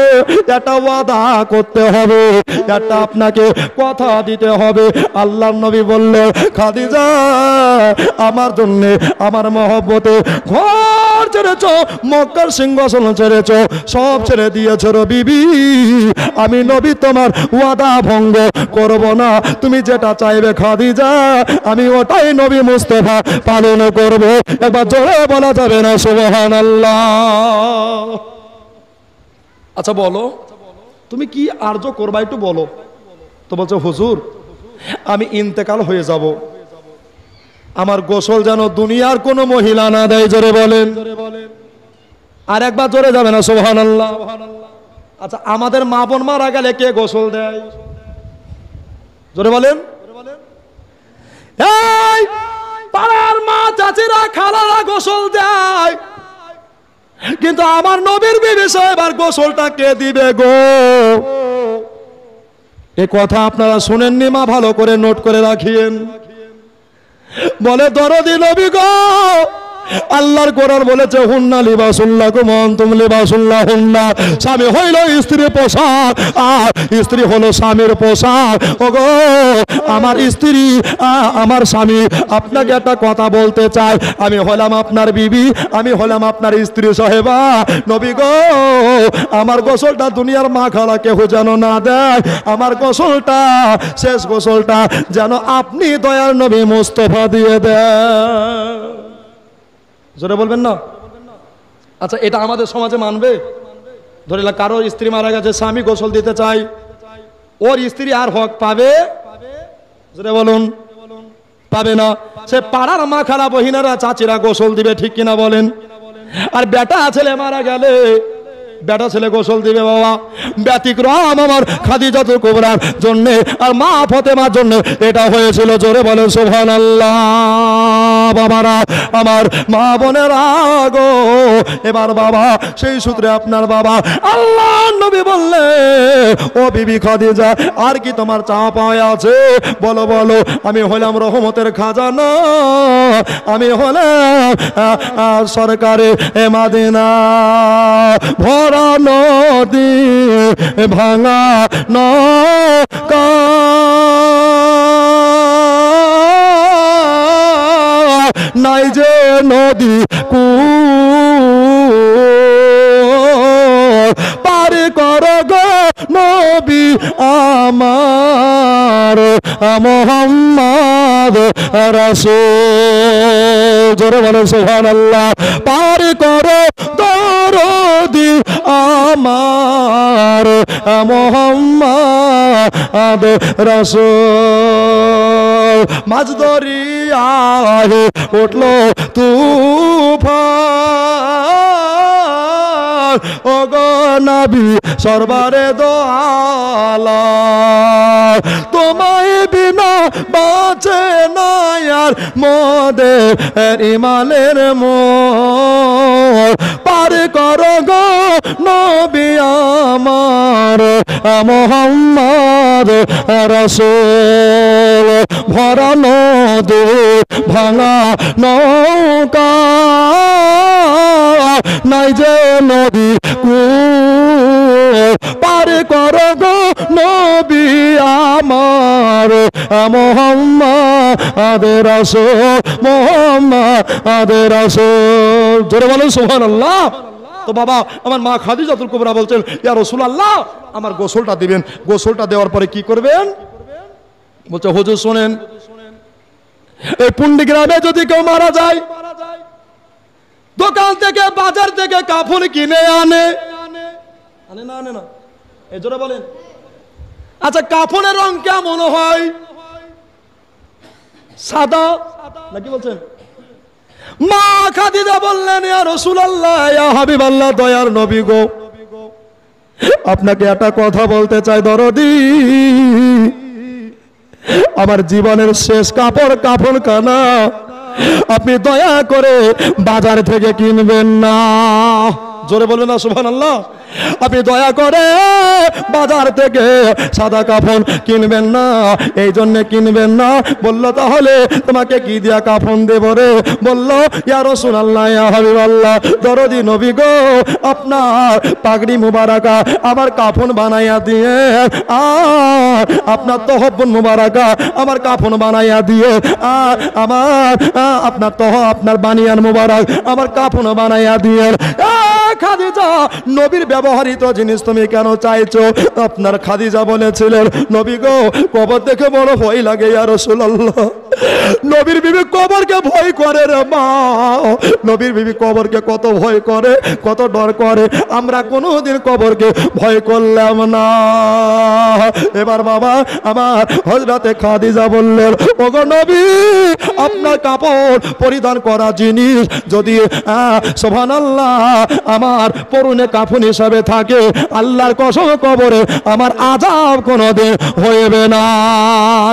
একটা ওয়াদা করতে হবে, একটা আপনাকে কথা দিতে হবে। আল্লাহর নবী বললেন, খাদিজা, আমার জন্য, আমার মহব্বতে ঘর ছেড়েছ, মক্কার সিংহাসন ছেড়েছ, সব ছেড়ে দিয়েছ রে বিবি। আমি নবী তোমার ওয়াদা ভঙ্গ করব না, তুমি যেটা চাইবে খাদিজা, আমি ওটাই নবী মুস্তাফা পালন করব। একবার জোরে বলা যাবে না সুবহানাল্লাহ? আচ্ছা বলো, তুমি কি আর্য করবা একটু বলো। তো বলছো, হুজুর আমি ইন্তেকাল হয়ে যাব, আমার গোসল যেন দুনিয়ার কোনো মহিলা না দেয়। জোরে বলেন, আর একবার জোরে যাবে না সুবহানাল্লাহ। আচ্ছা, আমাদের মা বোন মারা গেলে কে গোসল দেয়? জোরে বলেন। এই পাড়ার মা চাচিরা খালারা গোসল দেয়, কিন্তু আমার নবীর বিবি সাহেবার গোসলটা কে দিবে গো? এ কথা আপনারা শুনেননি মা? ভালো করে নোট করে রাখিয়েন। বলে দরদি নবী গো, আল্লাহর কোরআন বলেছে হুন্না লিবাসুল্লাকুম ওয়া আনতুম লিবাসুল্লাহুন্না। স্বামী হইল স্ত্রীর পোশাক আর স্ত্রী হলো স্বামীর পোশাক। ওগো আমার স্ত্রী, আমার স্বামী, আপনাকে একটা কথা বলতে চাই, আমি হলাম আপনার বিবি, আমি হলাম আপনার স্ত্রী সাহেবা। নবী গো, আমার গোসলটা দুনিয়ার মা খালা কেউ যেন না দেয়, আমার গোসলটা, শেষ গোসলটা যেন আপনি দয়ার নবী মুস্তাফা দিয়ে দেন। জোরে বলবেন না? আচ্ছা, এটা আমাদের সমাজে মানবে? ধরে কারো স্ত্রী মারা গেছে, স্বামী গোসল দিতে চাই, ওর স্ত্রী আর হক পাবে? জোরে বলুন, পাবে না। সে পাড়ার মা খালা বহিনারা চাচিরা গোসল দিবে, ঠিক কিনা বলেন? আর বেটা ছেলে মারা গেলে বেটা ছেলে গোসল দিবে বাবা। ব্যতিক্রম আমার খাদিজাতুল কুবরার জন্য আর মা ফাতেমার জন্য এটা হয়েছিল। জোরে বলেন সুবহানাল্লাহ। বাবারা, আমার মা বোনেরা গো, এবার বাবা সেই সূত্রে আপনার বাবা আল্লাহ নবী বললে, ও বিবি খাদিজা, আর কি তোমার চা পাওয়া আছে? বলো বলো। আমি হলাম রহমতের খাজানা, আমি হলাম সরকারে মাদিনা, ভরা নদী ভাঙা নৌকা, নাই যে নদী পার কর গো নবী আমার মুহাম্মদ রাসূল। জোরে বলেন সুবহানাল্লাহ। পার কর দরদি আমার মুহাম্মদ রাসূল। মাঝ দরিয়ায় উঠলো তুফান, ও গো নবী সরবারে দো আলাম, তোমায় বিনা বাঁচে না আর মোদের ইমানের মোর। পার করো গো নবী আমার মুহাম্মদ রাসূল। ভরা নদী ভাঙা নৌকা, নাই যে নদী পার করো গো নবী আমার মুহাম্মদ রাসূল, মুহাম্মদ রাসূল। জোরে বলেন সুবহানাল্লাহ। তো বাবা আমার মা খাদিজাতুল কুবরা বলছেন, ইয়া রাসূলুল্লাহ, আমার গোসলটা দিবেন। গোসলটা দেওয়ার পরে কি করবেন? বলছে হুজুর শোনেন, এই পুন্ডি গ্রামে যদি কেউ মারা যায়, দোকান থেকে বাজার থেকে কাফন কিনে আনে না আনে না? এই জোরে বলেন। আচ্ছা, কাফনের রং কেমন হয়? সাদা নাকি বলছেন? মা খাদিজা বললেন, ইয়া রাসূলুল্লাহ, ইয়া হাবিবাল্লাহ, দয়ার নবী গো, আপনাকে একটা কথা বলতে চাই দরদি। আমার জীবনের শেষ কাপড় কাফন কানা আপনি দয়া করে বাজার থেকে কিনবেন না। জোরে বলবেন না সুবহানাল্লাহ। আপনি দয়া করে বাজার থেকে সাদা কাফন কিনবেন না। এই জন্য কিনবেন না। বললো তাহলে তোমাকে কি দিয়া কাফন দেব রে? বললো ইয়া রাসূলুল্লাহ, ইয়া হাবিবাল্লাহ, দরদি নবী গো, আপনার পাগড়ি মুবারাকা আমার কাফন বানাইয়া দিয়ে, আর আপনার তহব্বুন মুবারাকা আমার কাফন বানাইয়া দিয়ে, আর আমার আপনার আপনার বানিয়ান মুবারক আমার কাফন বানাইয়া দিয়ে। খাদিজা, নবীর ব্যবহৃত জিনিস তুমি কেন চাইছো? আপনার খাদিজা বলেছিলেন, নবী গো, কবর দেখে বড় ভয় লাগে ইয়া রাসূলুল্লাহ। নবীর বিবি কবরকে ভয় করে রে মা। নবীর বিবি কবরকে কত ভয় করে, কত ডর করে। আমরা কোনোদিন কবরকে ভয় করলাম না। এবার বাবা আমার হযরতে খাদিজা বললেন, ওগো নবী, আপনার কাপড় পরিধান করা জিনিস যদি সুবহানাল্লাহ আমার পরনে কাফন হিসাবে থাকে, আল্লাহর কসম কবরে আমার আযাব কোনোদিন হইবে না।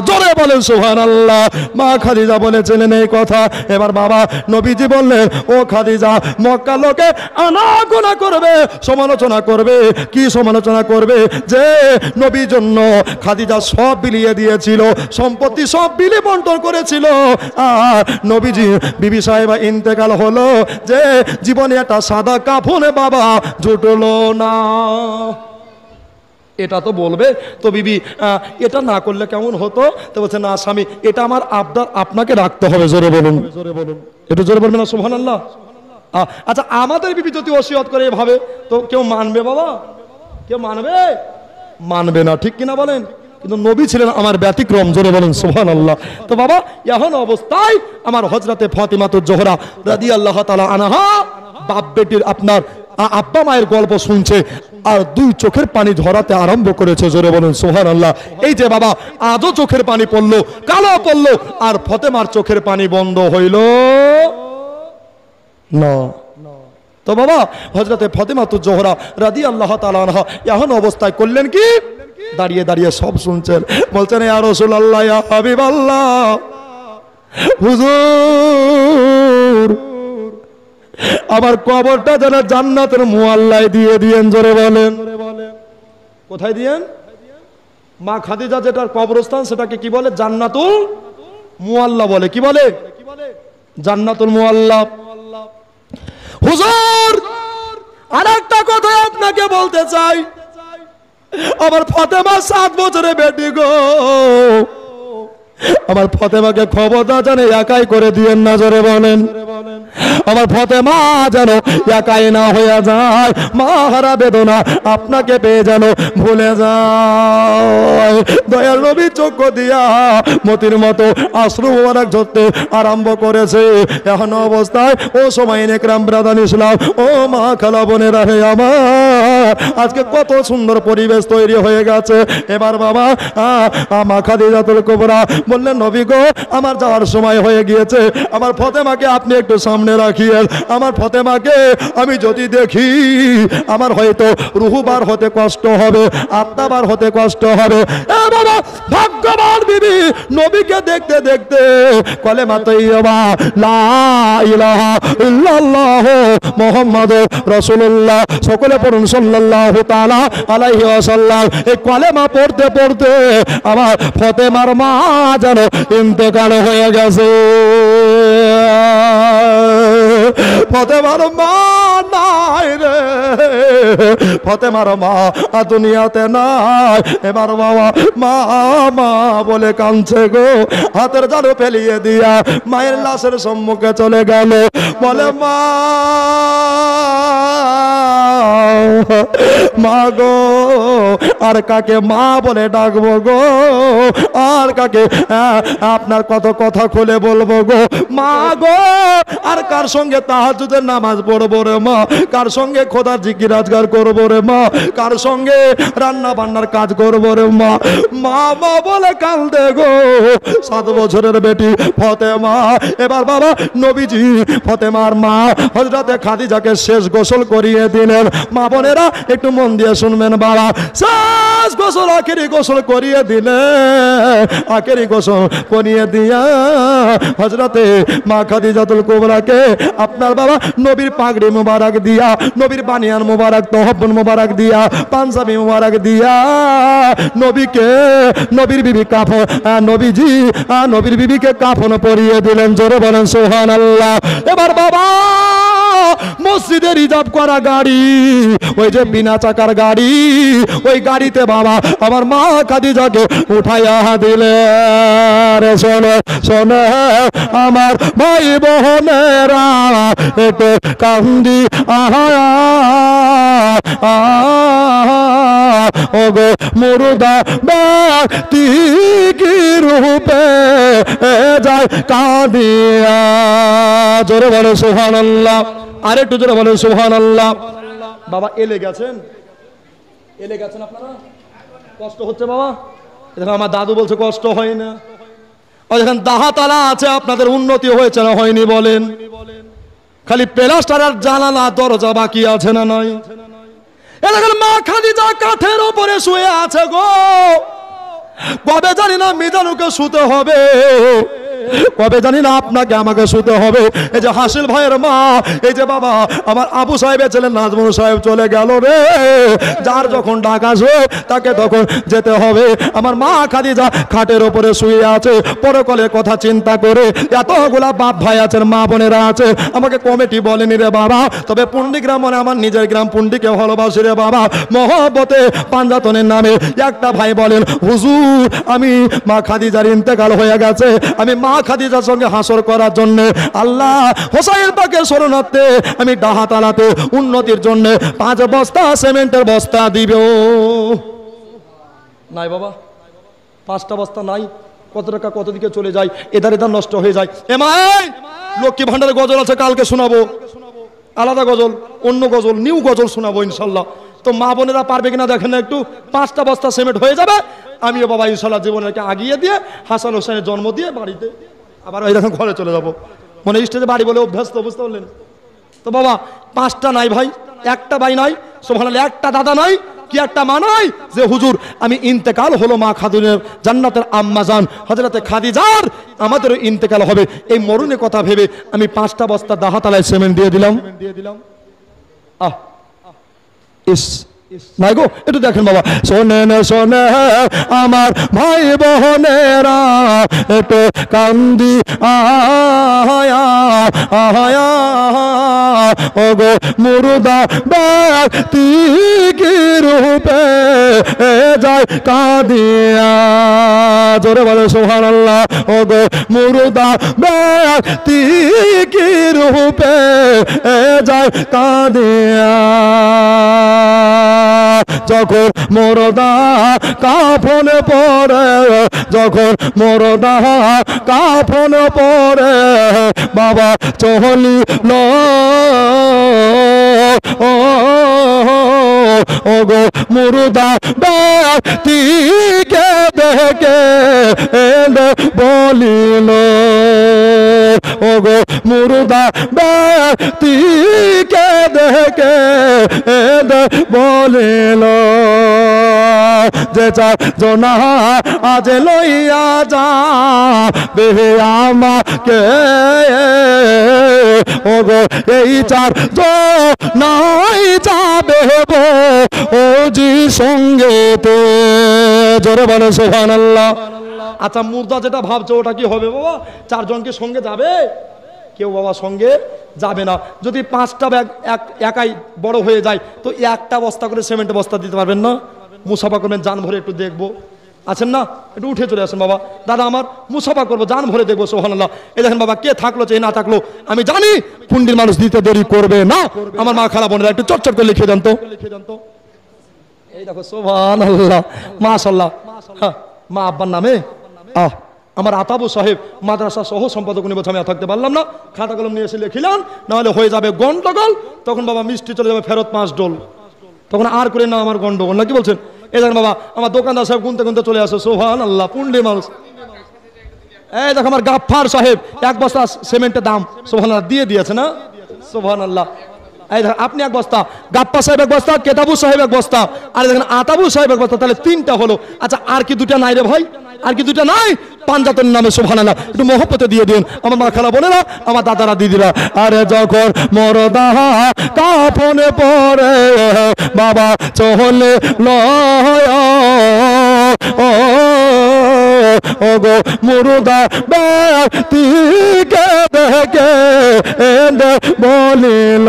জোরে বলেন সুবহানাল্লাহ। মা খাদিজা বলেছিলেন এই কথা। এবার বাবা নবীজি বললেন, ও খাদিজা, মক্কা লোকে আনাগোনা করবে, সমালোচনা করবে। কি সমালোচনা করবে? যে নবীর জন্য খাদিজা সব বিলিয়ে দিয়েছিল, সম্পত্তি সব বিলি বন্টন করেছিল, আর নবীজি বিবি সাহেবা ইন্তেকাল হলো, যে জীবনে একটা সাদা কাফনে বাবা জুটলো না। এটা তো বলবে। তো বিবি এটা না করলে কেমন হতো? তো বলছে, না স্বামী, এটা আমার আবদার, আপনাকে রাখতে হবে। জোরে বলুন, জোরে বলুন, একটু জোরে বলবেন না সুবহানাল্লাহ। আচ্ছা, আমাদের বিবি যদি ওসিয়ত করে এভাবে, তো কেউ মানবে বাবা? কেউ মানবে? মানবে না, ঠিক কিনা বলেন? কিন্তু নবী ছিলেন আমার ব্যতিক্রম। জোরে বলেন সুবহানাল্লাহ। তো বাবা এখন অবস্থায় আমার হযরতে ফাতিমাতুজ জোহরা রাদিয়াল্লাহু তাআলা আনহা বাপ বেটির আপনার আব্বা মায়ের গল্প শুনছে, আর দুই চোখের পানি ঝরাতে আরম্ভ করেছে। জোরে বলেন সুবহানাল্লাহ। এই যে বাবা আজও চোখের পানি পড়লো, কালো পড়লো, আর ফাতেমার চোখের পানি বন্ধ হইল না। তো বাবা হযরতে ফাতিমাতুজ জোহরা রাদিয়াল্লাহু তাআলা আনহা এখন অবস্থায় করলেন কি? দাঁড়িয়ে দাঁড়িয়ে সব শুনছেন। বলছেন, ইয়া রাসূলুল্লাহ, ইয়া হাবিবাল্লাহ, হুজুর আমার কবরটা যেন জান্নাতের মুআল্লায় দিয়ে দিয়েন। জোরে বলেন। কোথায় দিয়েন? মা খাদিজা যেটার কবরস্থান সেটাকে কি বলে? জান্নাতুল মুআল্লা বলে। কি বলে? জান্নাতুল মুআল্লা। হুজুর আরেকটা কথা আপনাকে বলতে চাই, আমার ফাতেমা 7 বছরের বেটি গো, আমার ফাতেমাকে খবরদার যেন একাই করে দিয়েন না। জোরে বলেন। আমার ফাতেমা যেন একাই না হয়ে যায়, মাহারা বেদনা আপনাকে পেয়ে যেন ভুলে যায়। দয়াল নবী চোখ দিয়া মতির মতো আশ্রু মোবারক ঝরতে আরম্ভ করেছে। এখন অবস্থায় ও সময় নেকরাম ব্রাদান ইসলাম, ও মা খালা বোনেরা, হে আমার আজকে কত সুন্দর পরিবেশ তৈরি হয়ে গেছে। এবার বাবা মা খাদিজাতুল কুবরা বললেন, নবী গো, আমার যাওয়ার সময় হয়ে গিয়েছে, আমার ফাতেমাকে আপনি একটু সামনে রাখিয়েন। আমার ফাতেমাকে আমি যদি দেখি, আমার হয়তো রুহু বার হতে কষ্ট হবে, আত্মা বার হতে কষ্ট হবে। বাবা ভাগ্যবান বিবি নবীকে দেখতে দেখতে কলেমা তৈয়বা লা ইলাহা ইল্লাল্লাহ মুহাম্মাদুর রাসূলুল্লাহ, সকলে পড়ুন সাল্লাল্লাহু তাআলা আলাইহি ওয়াসাল্লাম। এই কলেমা পড়তে পড়তে আমার ফাতেমার মা যেন ইন্তেকাল হয়ে গেছে। ফাতেমার মা নাই রে, ফাতেমার মা দুনিয়াতে নাই। এবার বাবা মা মা বলে কাঁদছে গো, হাতের জাদু ফেলিয়ে দিয়া মায়ের লাশের সম্মুখে চলে গেল। বলে, মা মা গো, আর কাকে মা বলে ডাকবো গো? আর কাকে আপনার কত কথা খুলে বলবো গো? মা গো, আর কার সঙ্গে তাহাজ্জুদের নামাজ পড়বো রে মা? কার সঙ্গে খোদার জিকির আজগার করবো রে মা? কার সঙ্গে রান্না বান্নার কাজ করবো রে মা? মা মা বলে কাঁদে গো 7 বছরের বেটি ফাতেমা। এবার বাবা নবীজি ফাতেমার মা হযরতে খাদিজাকে শেষ গোসল করিয়ে দিলেন। মা বোনেরা একটু মন দিয়ে শুনবেন বাবা, শেষ গোসল আখেরি গোসল করিয়ে দিলে, আখেরি গোসল করিয়ে দিয়া হযরতে মা খাদিজাতুল কুবরাকে আপনার বাবা নবীর পাগড়ি মুবারক দিয়া, নবীর বানিয়ান মুবারক, তহব্বুন মুবারক দিয়া, পাঞ্জাবি মুবারক দিয়া নবীকে, নবীর বিবি কাফন, নবীজি নবীর বিবিকে কাফন পরিয়ে দিলেন। জোরে বলেন সুবহানাল্লাহ। এবার বাবা মসজিদে রিজার্ভ করা গাড়ি, ওই যে বিনা চাকার গাড়ি, ওই গাড়িতে বাবা আমার মা খাদিজাকে উঠাইয়া দিলে। শোনো শোনো আমার ভাই বোনেরা, একটু কান্দি ওগো মুর্দা ব্যক্তি কি রূপে যায় কাঁদিয়া। জোরে বলো সুবহানাল্লাহ, আর একটু জোরে বলো সুবহানাল্লাহ। বাবা এলে গেছেন, এলে গেছেন আপনারা? কষ্ট হচ্ছে বাবা? দেখেন আমার দাদু বলছে কষ্ট হয় না। দেখেন দাহাতালা আছে, আপনাদের উন্নতি হয়েছে না হয়নি বলেন? খালি প্লাস্টার আর জানালা দরজা বাকি আছে না নাই? দেখেন মা খাদিজা কাঠের উপরে শুয়ে আছে গো। কবে জানি না মিজানুকে শুতে হবে, কবে জানি না আপনাকে আমাকে শুতে হবে। এই যে হাসিল ভাইয়ের মা, এই যে বাবা আমার আবু সাহেবের ছেলে নাজমুল সাহেব চলে গেল রে। যার যখন ডাক আসবে তাকে তখন যেতে হবে। আমার মা খাদিজা খাটের উপরে শুয়ে আছে, পরকালের কথা চিন্তা করে। এতগুলা বাপ ভাই আছেন, মা বোনেরা আছে, আমাকে কমিটি বলেনি রে বাবা, তবে পুন্ডিগ্রাম মানে আমার নিজের গ্রাম, পুন্ডিকে ভালোবাসি রে বাবা। মহব্বতে পাঞ্জাতনের নামে একটা ভাই বলেন, হুজুর আমি মা খাদিজার ইন্তেকাল হয়ে গেছে, আমি মা খাদিজার সঙ্গে হাসর করার জন্য আল্লাহ হোসাইন পাকের শরণার্থে আমি ডাহাতালাতে উন্নতির জন্য 5 বস্তা সিমেন্টের বস্তা দিব। নাই বাবা, 5টা বস্তা নাই, কত টাকা কত দিকে চলে যায়, এদার এদার নষ্ট হয়ে যায়। এমাই লক্ষ্মী ভান্ডারের গজল আছে, কালকে শোনাবো, আলাদা গজল, অন্য গজল, নিউ গজল শোনাবো ইনশাল্লাহ। তো মা বোনেরা পারবে কিনা দেখেন না একটু। 5টা বস্তা সিমেন্ট হয়ে যাবে, আমিও বাবা ইনশাল্লাহ জীবনকে আগিয়ে দিয়ে হাসান হোসেনের জন্ম দিয়ে বাড়িতে আবার ওই দেখেন ঘরে চলে যাবো। মনে স্টেজে বাড়ি বলে অভ্যাস, তো বুঝতে পারলেন তো বাবা। 5টা নাই ভাই, একটা ভাই নাই, সুবহানাল্লাহ, একটা দাদা নাই, কি একটা মা নাই যে হুজুর আমি ইন্তেকাল হলো মা খাদিজার, জান্নাতের আম্মা জান হযরতে খাদিজার আমাদেরও ইন্তেকাল হবে, এই মরণের কথা ভেবে আমি 5টা বস্তা দাহাতালায় সিমেন্ট দিয়ে দিলাম। আহ ইস নাই গো, একটু দেখেন বাবা। শোনেন শোনে আমার ভাই বোনেরা, একটু কান্দি আয়া আয়া ও গো মুর্দা ব্যক্তি কি রূপে যায় কাঁদিয়া, জোরে বলে সুবহানাল্লাহ। ও গো মুর্দা ব্যক্তি কি রূপে যায় কাঁদিয়া, যখন মুর্দা কাফনে পরে, যখন মুর্দা কাফনে পরে বাবা চলিল ও গো মুর্দা ব্যক্তিকে দেখে বলিল, ও গো মুর্দা ব্যক্তিকে দেখে বলিল, যে চার জনা আজ লইয়া যা বে আমাকে, ও গো এই 4 জনাই যাবে ও জি সঙ্গেতে, জোরে বলে সুবহানাল্লাহ। আচ্ছা মুর্দা যেটা ভাবছো ওটা কি হবে বাবা? 4 জনকে সঙ্গে যাবে? কেউ বাবা সঙ্গে যাবে না। যদি 5টা ব্যাগ একাই বড় হয়ে যায় তো 1টা বস্তা করে সিমেন্টের বস্তা দিতে পারবেন না? মুসাফা করবেন, জান ভরে একটু দেখবো, আছেন না? একটু উঠে চলে আসেন বাবা। দাদা আমার মুসাফা করবো, জান ভরে দেখবো, সুবহানাল্লাহ। এই দেখেন বাবা, কে থাকলো চেয়ে না থাকলো আমি জানি পুন্ডির মানুষ দিতে দেরি করবে না। আমার মা খালা বোনেরা একটু চটচট করে লিখে দেন তো। এই দেখো সুবহানাল্লাহ, মাশাআল্লাহ। হ্যাঁ, মা আব্বার নামে আমার আতাবু সাহেব মাদ্রাসা সহ সম্পাদক উনি বলছে আমি থাকতে পারলাম না, খাতা কলম নিয়ে এসে লিখিলাম, নাহলে হয়ে যাবে গন্ডগোল। তখন বাবা মিষ্টি চলে যাবে ফেরত 5 ডোল, তখন আর করে না আমার গন্ডগোল, না কি বলছেন? এই দেখেন বাবা আমার দোকানদার সাহেব গুনতে গুনতে চলে আসে, সুবহানাল্লাহ, পুন্ডি মানুষ। এই দেখো আমার গাফফার সাহেব 1 বস্তা সিমেন্টের দাম সুবহানাল্লাহ দিয়ে দিয়েছে না, সুবহানাল্লাহ। এই দেখেন আপনি 1 বস্তা, গাপ্পা সাহেব 1 বস্তা, কেতাবু সাহেব 1 বস্তা, আর দেখেন আতাবু সাহেব 1 বস্তা, তাহলে 3টা হলো। আচ্ছা আর কি 2টা নাই রে ভাই? আর কি 2টা নাই? পাঞ্জাতন নামে সুবহানাল্লাহ, একটু মহব্বতে দিয়ে দিন আমার মা খালা বোনেরা, আমার দাদারা দিদিরা। আরে যখন মুর্দা কাফনে পড়ে বাবা চলে লয়, ও গো মুর্দা ব্যক্তিকে দেখে বলিল,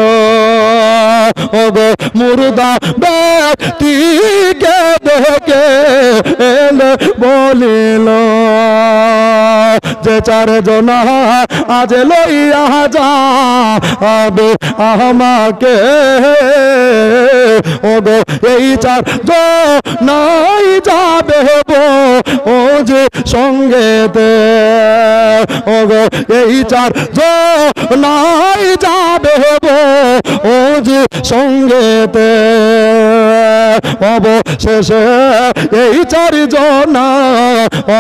ও গো মুর্দা ব্যক্তিকে দেখে বলিল, যে 4 জনা আজ লইয়া যাবে আমাকে, ও গো এই 4 জনাই যাবে ও যে সঙ্গেতে ওগো এই চার নাই যাবে গো ও যে সঙ্গেতে অবশেষে এই চারজনা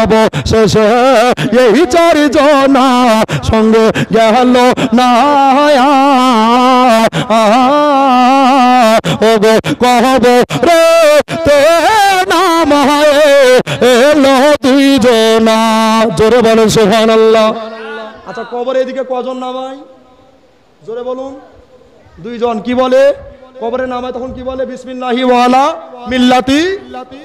অবশেষে এই চারজনা সঙ্গে গেল না ওগো কবরে তে নামায়ে এলো দুইজনা জোরে বলেন সুবহানাল্লাহ। আচ্ছা কবরে এদিকে কজন নামায় জোরে বলুন? দুইজন। কি বলে কবরে নামায় তখন কি বলে? বিসমিল্লাহি ওয়া আলা মিল্লাতি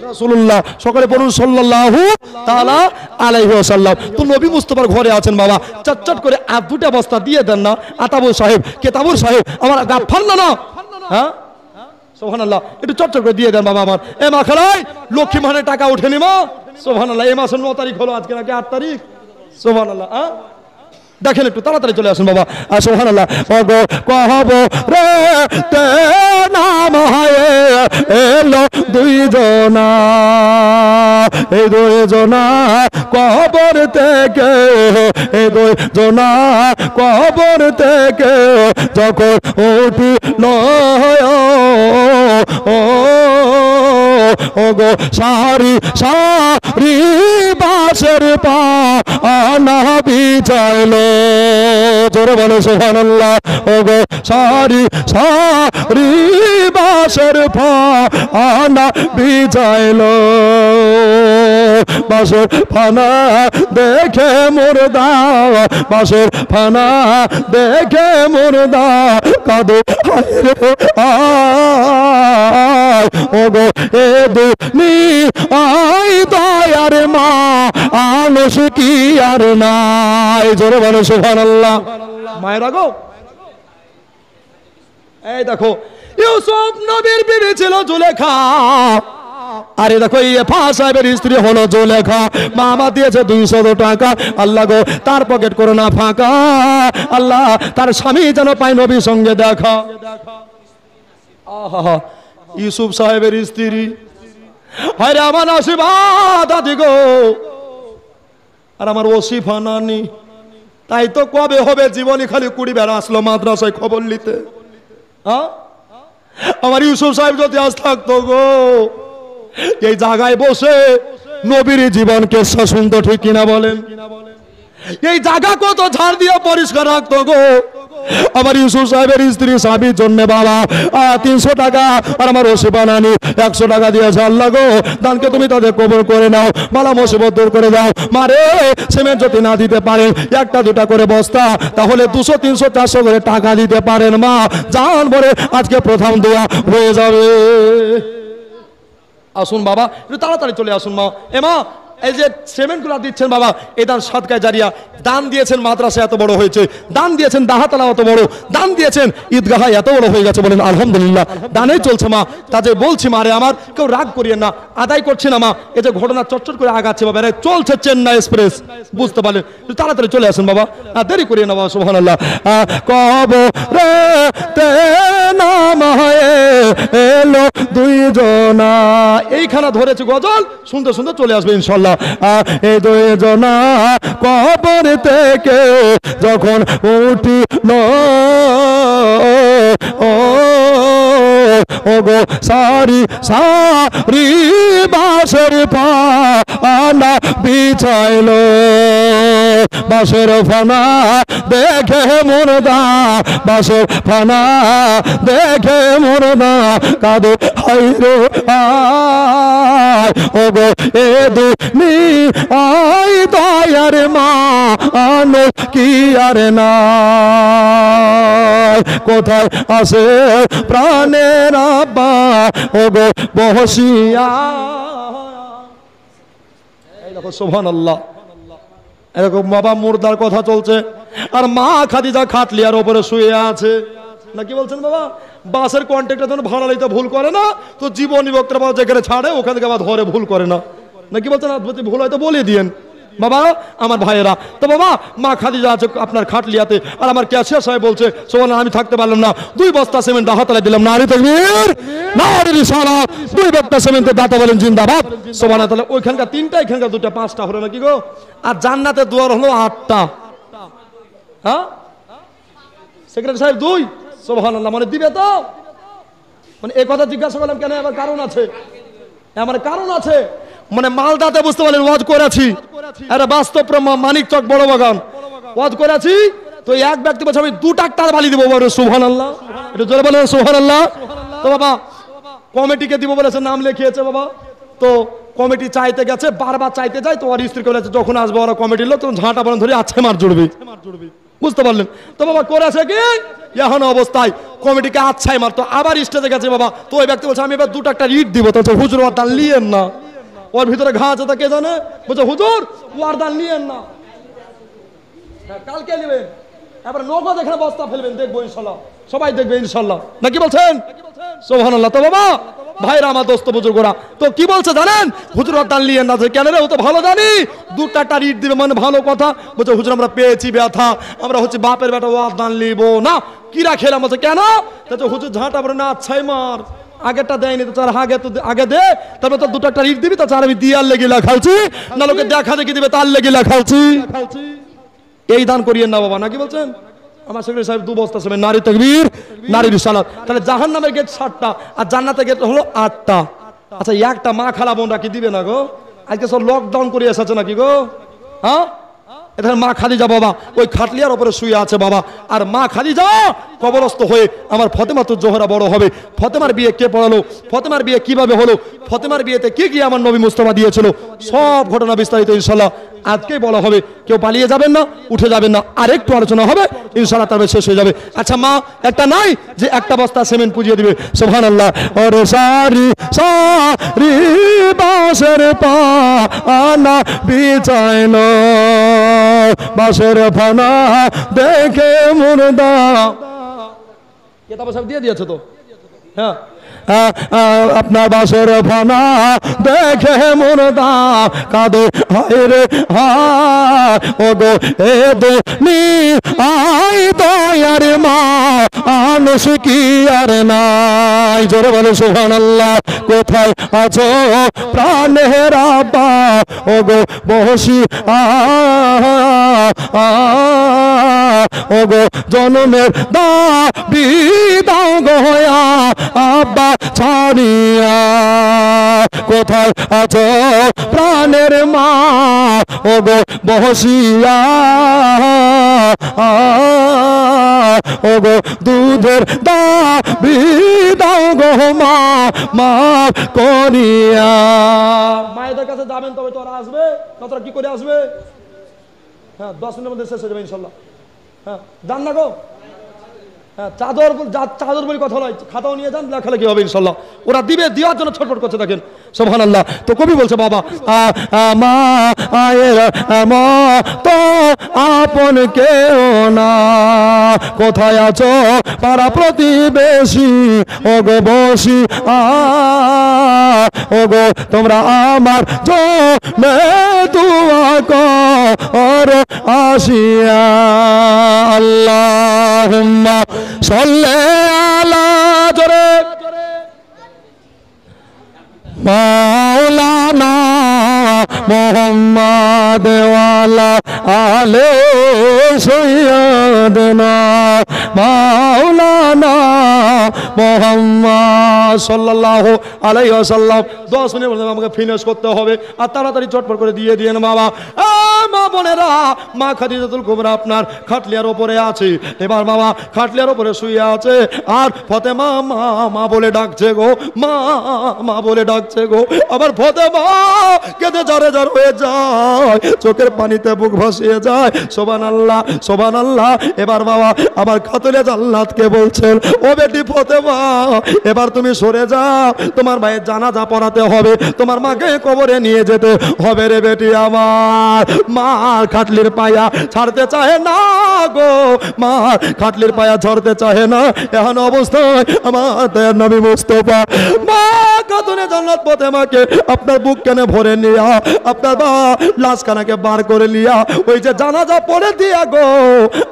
রাসূলুল্লাহ। সকলে বলুন সাল্লাল্লাহু তাআলা আলাইহি ওয়াসাল্লাম। তো নবী মুস্তাফার ঘরে আছেন বাবা, চটচট করে আর দুটা বস্তা দিয়ে দেন না। আতাবুর সাহেব, কেতাবুর সাহেব, আমার গাফফার না হ্যাঁ সুবহানাল্লাহ, একটু চটচট করে দিয়ে দেন বাবা আমার। এ মা খালাই লক্ষ্মী মানের টাকা ওঠেনি মা সুবহানাল্লাহ। এই মাসের 9 তারিখ হলো, আজকে নাকি 8 তারিখ সুবহানাল্লাহ। হ্যাঁ দেখেন একটু তাড়াতাড়ি চলে আসুন বাবা সুবহানাল্লাহ। ওগো কবরে তে নামায়ে এলো দুইজনা এই দুইজনা কবর থেকে এই দুইজনা কবর থেকে যখন উঠিল ওগো সারি সারি বাসের পা আনা বিছাইলো জোরে বলো সুবহানাল্লাহ। ওগো সারি সারি বাসের পা আনা বিছাইলো বাসের ফানা দেখে মুর্দা বাসের ফানা দেখে মুর্দা কাঁদে ওগো এ দুনিয়ায় দয়ার মা আনস কি আর নাই জোরে বলো সুবহানাল্লাহ। মায়েরা গো এই দেখো ইউসুফ নবীর বিবি ছিল জুলেখা, আরে দেখো ইয়েফা সাহেবের স্ত্রী হলো জুলেখা। মামা দিয়েছে 200 টাকা, আল্লাহ গো তার পকেট করো না ফাঁকা, আল্লাহ তার স্বামী যেন পায় নবীর সঙ্গে দেখা। আহা ইউসুফ সাহেবের স্ত্রী আরে আমার আশীর্বাদ দাদি গো আর আমার ওসিফা নানি, তাই তো কবে হবে জীবনী খালি কুড়ি বেড়া আসলো মাদ্রাসায় খবর নিতে। আমার ইউসুফ সাহেব যদি আজ থাকতো গো এই জায়গায় বসে নবীর জীবনকে শুনতো, ঠিক কিনা বলেন? এই জায়গা কত ঝাড় দিয়ে পরিষ্কার রাখতো গো আমার ইউসুফ সাহেবের স্ত্রী স্বামীর জন্য বাবা 300 টাকা আর আমার ওসিফা নানি 100 টাকা দিয়েছে। আল্লাহ গো দানকে তুমি তাদের কবুল করে নাও, বালা মুসিবত দূর করে দাও। মারে সিমেন্ট যদি না দিতে পারেন একটা দুটা করে বস্তা, তাহলে 200 300 400 করে টাকা দিতে পারেন মা, জান বলে আজকে প্রথম দোয়া হয়ে যাবে। আসুন বাবা একটু তাড়াতাড়ি চলে আসুন মা। এ মা এই যে সিমেন্টগুলো দিচ্ছেন বাবা, এই দান সাদকায়ে জারিয়া। দান দিয়েছেন মাদ্রাসা এত বড় হয়েছে, দান দিয়েছেন দাহাতলা এত বড়, দান দিয়েছেন ঈদগাহ এত বড় হয়ে গেছে, বলেন আলহামদুলিল্লাহ। দানেই চলছে মা, কাজে বলছি মারে আমার কেউ রাগ করিয়েন না, আদায় করছি না মা। এই যে ঘটনা চটচট করে আগাচ্ছে বাবা, এরা চলছে চেন্নাই এক্সপ্রেস, বুঝতে পারলেন? তাড়াতাড়ি চলে আসুন বাবা, দেরি করিয়ে না বাবা সুবহানাল্লাহ। কবরে তে নামায়ে এলো দুইজনা, এইখানা ধরেছে গজল, শুনতে শুনতে চলে আসবে ইনশাআল্লাহ। এই দুইজনা কবর থেকে যখন উঠিল ওগো সারি সারি বাসের ফানা বিছাইল বাসের ফানা দেখে মুর্দা বাসের ফানা দেখে মুর্দা কাঁদে হায়রে ওগো এ দুনিয়ায় দয়ার মা আনো কি আর নাই, কোথায় আছে প্রাণের আব্বা ওগো বহসিয়া। এই দেখো সুবহানাল্লাহ, এরকম বাবা মুর্দার কথা চলছে আর মা খাদিজা খাটলিয়ার উপরে শুয়ে আছে না। কি বলছেন বাবা? বাসের কন্ট্রাক্টর যখন ভাড়া লইতে ভুল করে না তো জীবনী বক্তব্য যেখানে ছাড়ে ওখান থেকে আবার ধরে ভুল করে না। না কি বলছেন? ভুল হয়তো বলে দিয়েন, বাবা আমার ভাইয়েরা। তো বাবা মা খাদিজা আছে আপনার খাটলিয়াতে, আর আমার ক্যাশিয়ার সাহেব বলছে সোমান আমি থাকতে পারলাম না, 2 বস্তা সিমেন্ট হাতালে দিলাম। নারী তাকবীর, নারী রিসালাত, 2 বস্তা সিমেন্টের দাতা বলেন জিন্দাবাদ সুবহানাল্লাহ। তাহলে ওইখানকার 3টা, এখানকার 2টা, 5টা হলো নাকি গো? আর জান্নাতের দুয়ার হলো 8টা। হ্যাঁ সেক্রেটারি সাহেব 2 সুবহানাল্লাহ, মানে দিবে তো? মানে এই কথা জিজ্ঞাসা করলাম কেন? আমার কারণ আছে, আমার কারণ আছে। মানে মালদাতে বুঝতে পারলেন ওয়াজ করেছি, আরে বাস্তব মানিকচক বড় বাগান ওয়াজ করেছি। তো এক ব্যক্তি বলছে আমি 2 ট্রাক্টর বালি দিব। সুবহানাল্লাহ, একটু জোরে বলেন সুবহানাল্লাহ। তো বাবা কমিটিকে দিব বলেছে, নাম লিখিয়েছে বাবা। তো কমিটি চাইতে গেছে, বারবার চাইতে যায়। তো ওর স্ত্রী বলেছে যখন আসবে ওরা কমিটির লোক তখন ঝাঁটা বরণ ধরে আছে মার জুড়বি, বুঝতে পারলেন? তো বাবা করেছে কি এখন অবস্থায় কমিটিকে আচ্ছাই মারতো, আবার স্টেজে গেছে বাবা। তো ওই ব্যক্তি বলছে আমি এবার 2 ট্রাক্টর ইট দিব। তো হুজুর ওর দান নিয়েন না, ওর ভিতরে ঘা আছে তা কে জানে। বলছে হুজুর ওর দান নিয়েন না, কালকে নেবেন। এবার নগদ এখানে বস্তা ফেলবেন, দেখবো ইনশাল্লাহ, সবাই দেখবে ইনশাল্লাহ, নাকি বলছেন? সুবহানাল্লাহ। তো বাবা ভাইরা আমার দোস্ত বুজুর্গরা, তো কি বলছে জানেন? হুজুর দান নিয়েন না। কেন রে? ও তো ভালো জানি 2 ট্রাক্টর ইট দিবে মানে ভালো কথা। বলছে হুজুর আমরা পেয়েছি ব্যথা, আমরা হচ্ছে বাপের বেটা, ওয়াদ দান লিব না। কিরা খেলাম? বলছে কেন? হুজুর ঝাঁটা বলে না আচ্ছাই মার, আগেরটা দেয়নি তো তার আগে, তো আগে দে, তারপর তো 2 ট্রাক্টর ইট দিবি। তো আমি দিয়ার লেগে লেখালছি না, লোকে দেখা দেখি দিবে তার লেগে লেখালছি। এই দান করিয়েন না বাবা, নাকি বলছেন? আমার সেক্রেটারি সাহেব 2 বস্তা সিমেন্ট। নারী তাকবীর, নারী রিসালাত। তাহলে জাহান্নামের গেট 7টা আর জান্নাতের গেট হলো 8টা। আচ্ছা একটা মা খালা বোনরা কি দিবে না গো? আজকে সব লকডাউন করে এসেছে নাকি গো? হ্যাঁ এখানে মা খাদিজা বাবা ওই খাটলিয়ার উপরে শুয়ে আছে বাবা। আর মা খাদিজা কবরস্থ হয়ে আমার ফাতেমাতুজ জোহরা বড় হবে। ফাতেমার বিয়ে কে পড়ালো? ফাতেমার বিয়ে কিভাবে হলো? ফাতেমার বিয়েতে কি কি আমার নবী মুস্তাফা দিয়েছিল, সব ঘটনা বিস্তারিত ইনশাল্লাহ আজকেই বলা হবে। কেউ পালিয়ে যাবেন না, উঠে যাবেন না, আর একটু আলোচনা হবে ইনশাল্লাহ, তবে শেষ হয়ে যাবে। আচ্ছা মা একটা নাই যে একটা বস্তা সিমেন্ট পুজিয়ে দিবে? সুবহানাল্লাহ। ওরে সারি সারি বাঁশের পানা বিছাইলো, বাঁশের ফানা দেখে মুর্দা। কেতাব সব দিয়ে দিয়েছে তো। হ্যাঁ আপনার বাঁশের ফানা দেখে মুর্দা কাঁদে হায় রে হায়। ও গো এ দুনি আই দয়ার মা আনস কি আর নাই। জোরে বলে সুবহানাল্লাহ। কোথায় আছো প্রাণের আব্বা? ও গো বসি ও গো জন্মের দাবি দাও গয়া আব্বা ছাড়িয়া। কোথায় আছো প্রাণের মা? ও গো বসিয়া ও গো দুধের দাবি দাও গো মা মাফ করিয়া। মায়েদের কাছে যাবেন তবে তোরা আসবে, তোরা কি করে আসবে? হ্যাঁ 10 মিনিটের মধ্যে শেষ হয়ে যাবে ইনশাল্লাহ। হ্যাঁ যান না গো। হ্যাঁ চাদর চাদর বলে কথা নয়, খাতাও নিয়ে যান, লেখালেখি হবে ইনশাল্লাহ। ওরা দিবে, দেওয়ার জন্য ছটফট করছে দেখেন। সুবহানাল্লাহ। তো কবি বলছে বাবা মা আয়ের মা তো আপন কেউ না। কোথায় আছো পাড়া প্রতিবেশী? ও গো বসি ও গো তোমরা আমার জন্য দুআ কর আসিয়া। আল্লাহুম্মা সাল্লি আলা জোরে মাওলানা মুহাম্মদ ওয়ালা আলে সাইয়্যিদানা মাওলানা মুহাম্মদ সাল্লাল্লাহু আলাইহি ওয়াসাল্লাম। 10 মিনিটের মধ্যে আমাকে ফিনিশ করতে হবে, আর তাড়াতাড়ি চটপট করে দিয়ে দিয়েন বাবা। মা বোনেরা, মা খাদিজাতুল কুবরা আপনার খাটলিয়ার উপরে আছে। এবার বাবা খাটলিয়ার উপরে শুয়ে আছে, আর ফাতেমা মা মা বলে ডাকছে গো, মা মা বলে ডাকছে গো। আবার ফাতেমা কেঁদে জারে জার হয়ে যায়, চোখের পানিতে বুক ভাসিয়ে যায়। সুবহানাল্লাহ সুবহানাল্লাহ। এবার বাবা আবার খাতুনে জান্নাতকে বলছেন, ও বেটি ফাতেমা এবার তুমি সরে যাও, তোমার ভাইয়ের জানাজা পড়াতে হবে, তোমার মাকে কবরে নিয়ে যেতে হবে রে বেটি আমার। মা খাটলির পায়া ছাড়তে চায় না গো, মা খাটলির পায়া ছাড়তে চায় না। এখন অবস্থায় আমার দয়ার নবী মুস্তাফা মা খাতুনে জান্নাত ফাতেমাকে আপনার বুক কেনে ভরে নিয়া আপনার বা লাশখানাকে বার করে নিয়া ওই যে জানাজা পড়ে দিয়া গো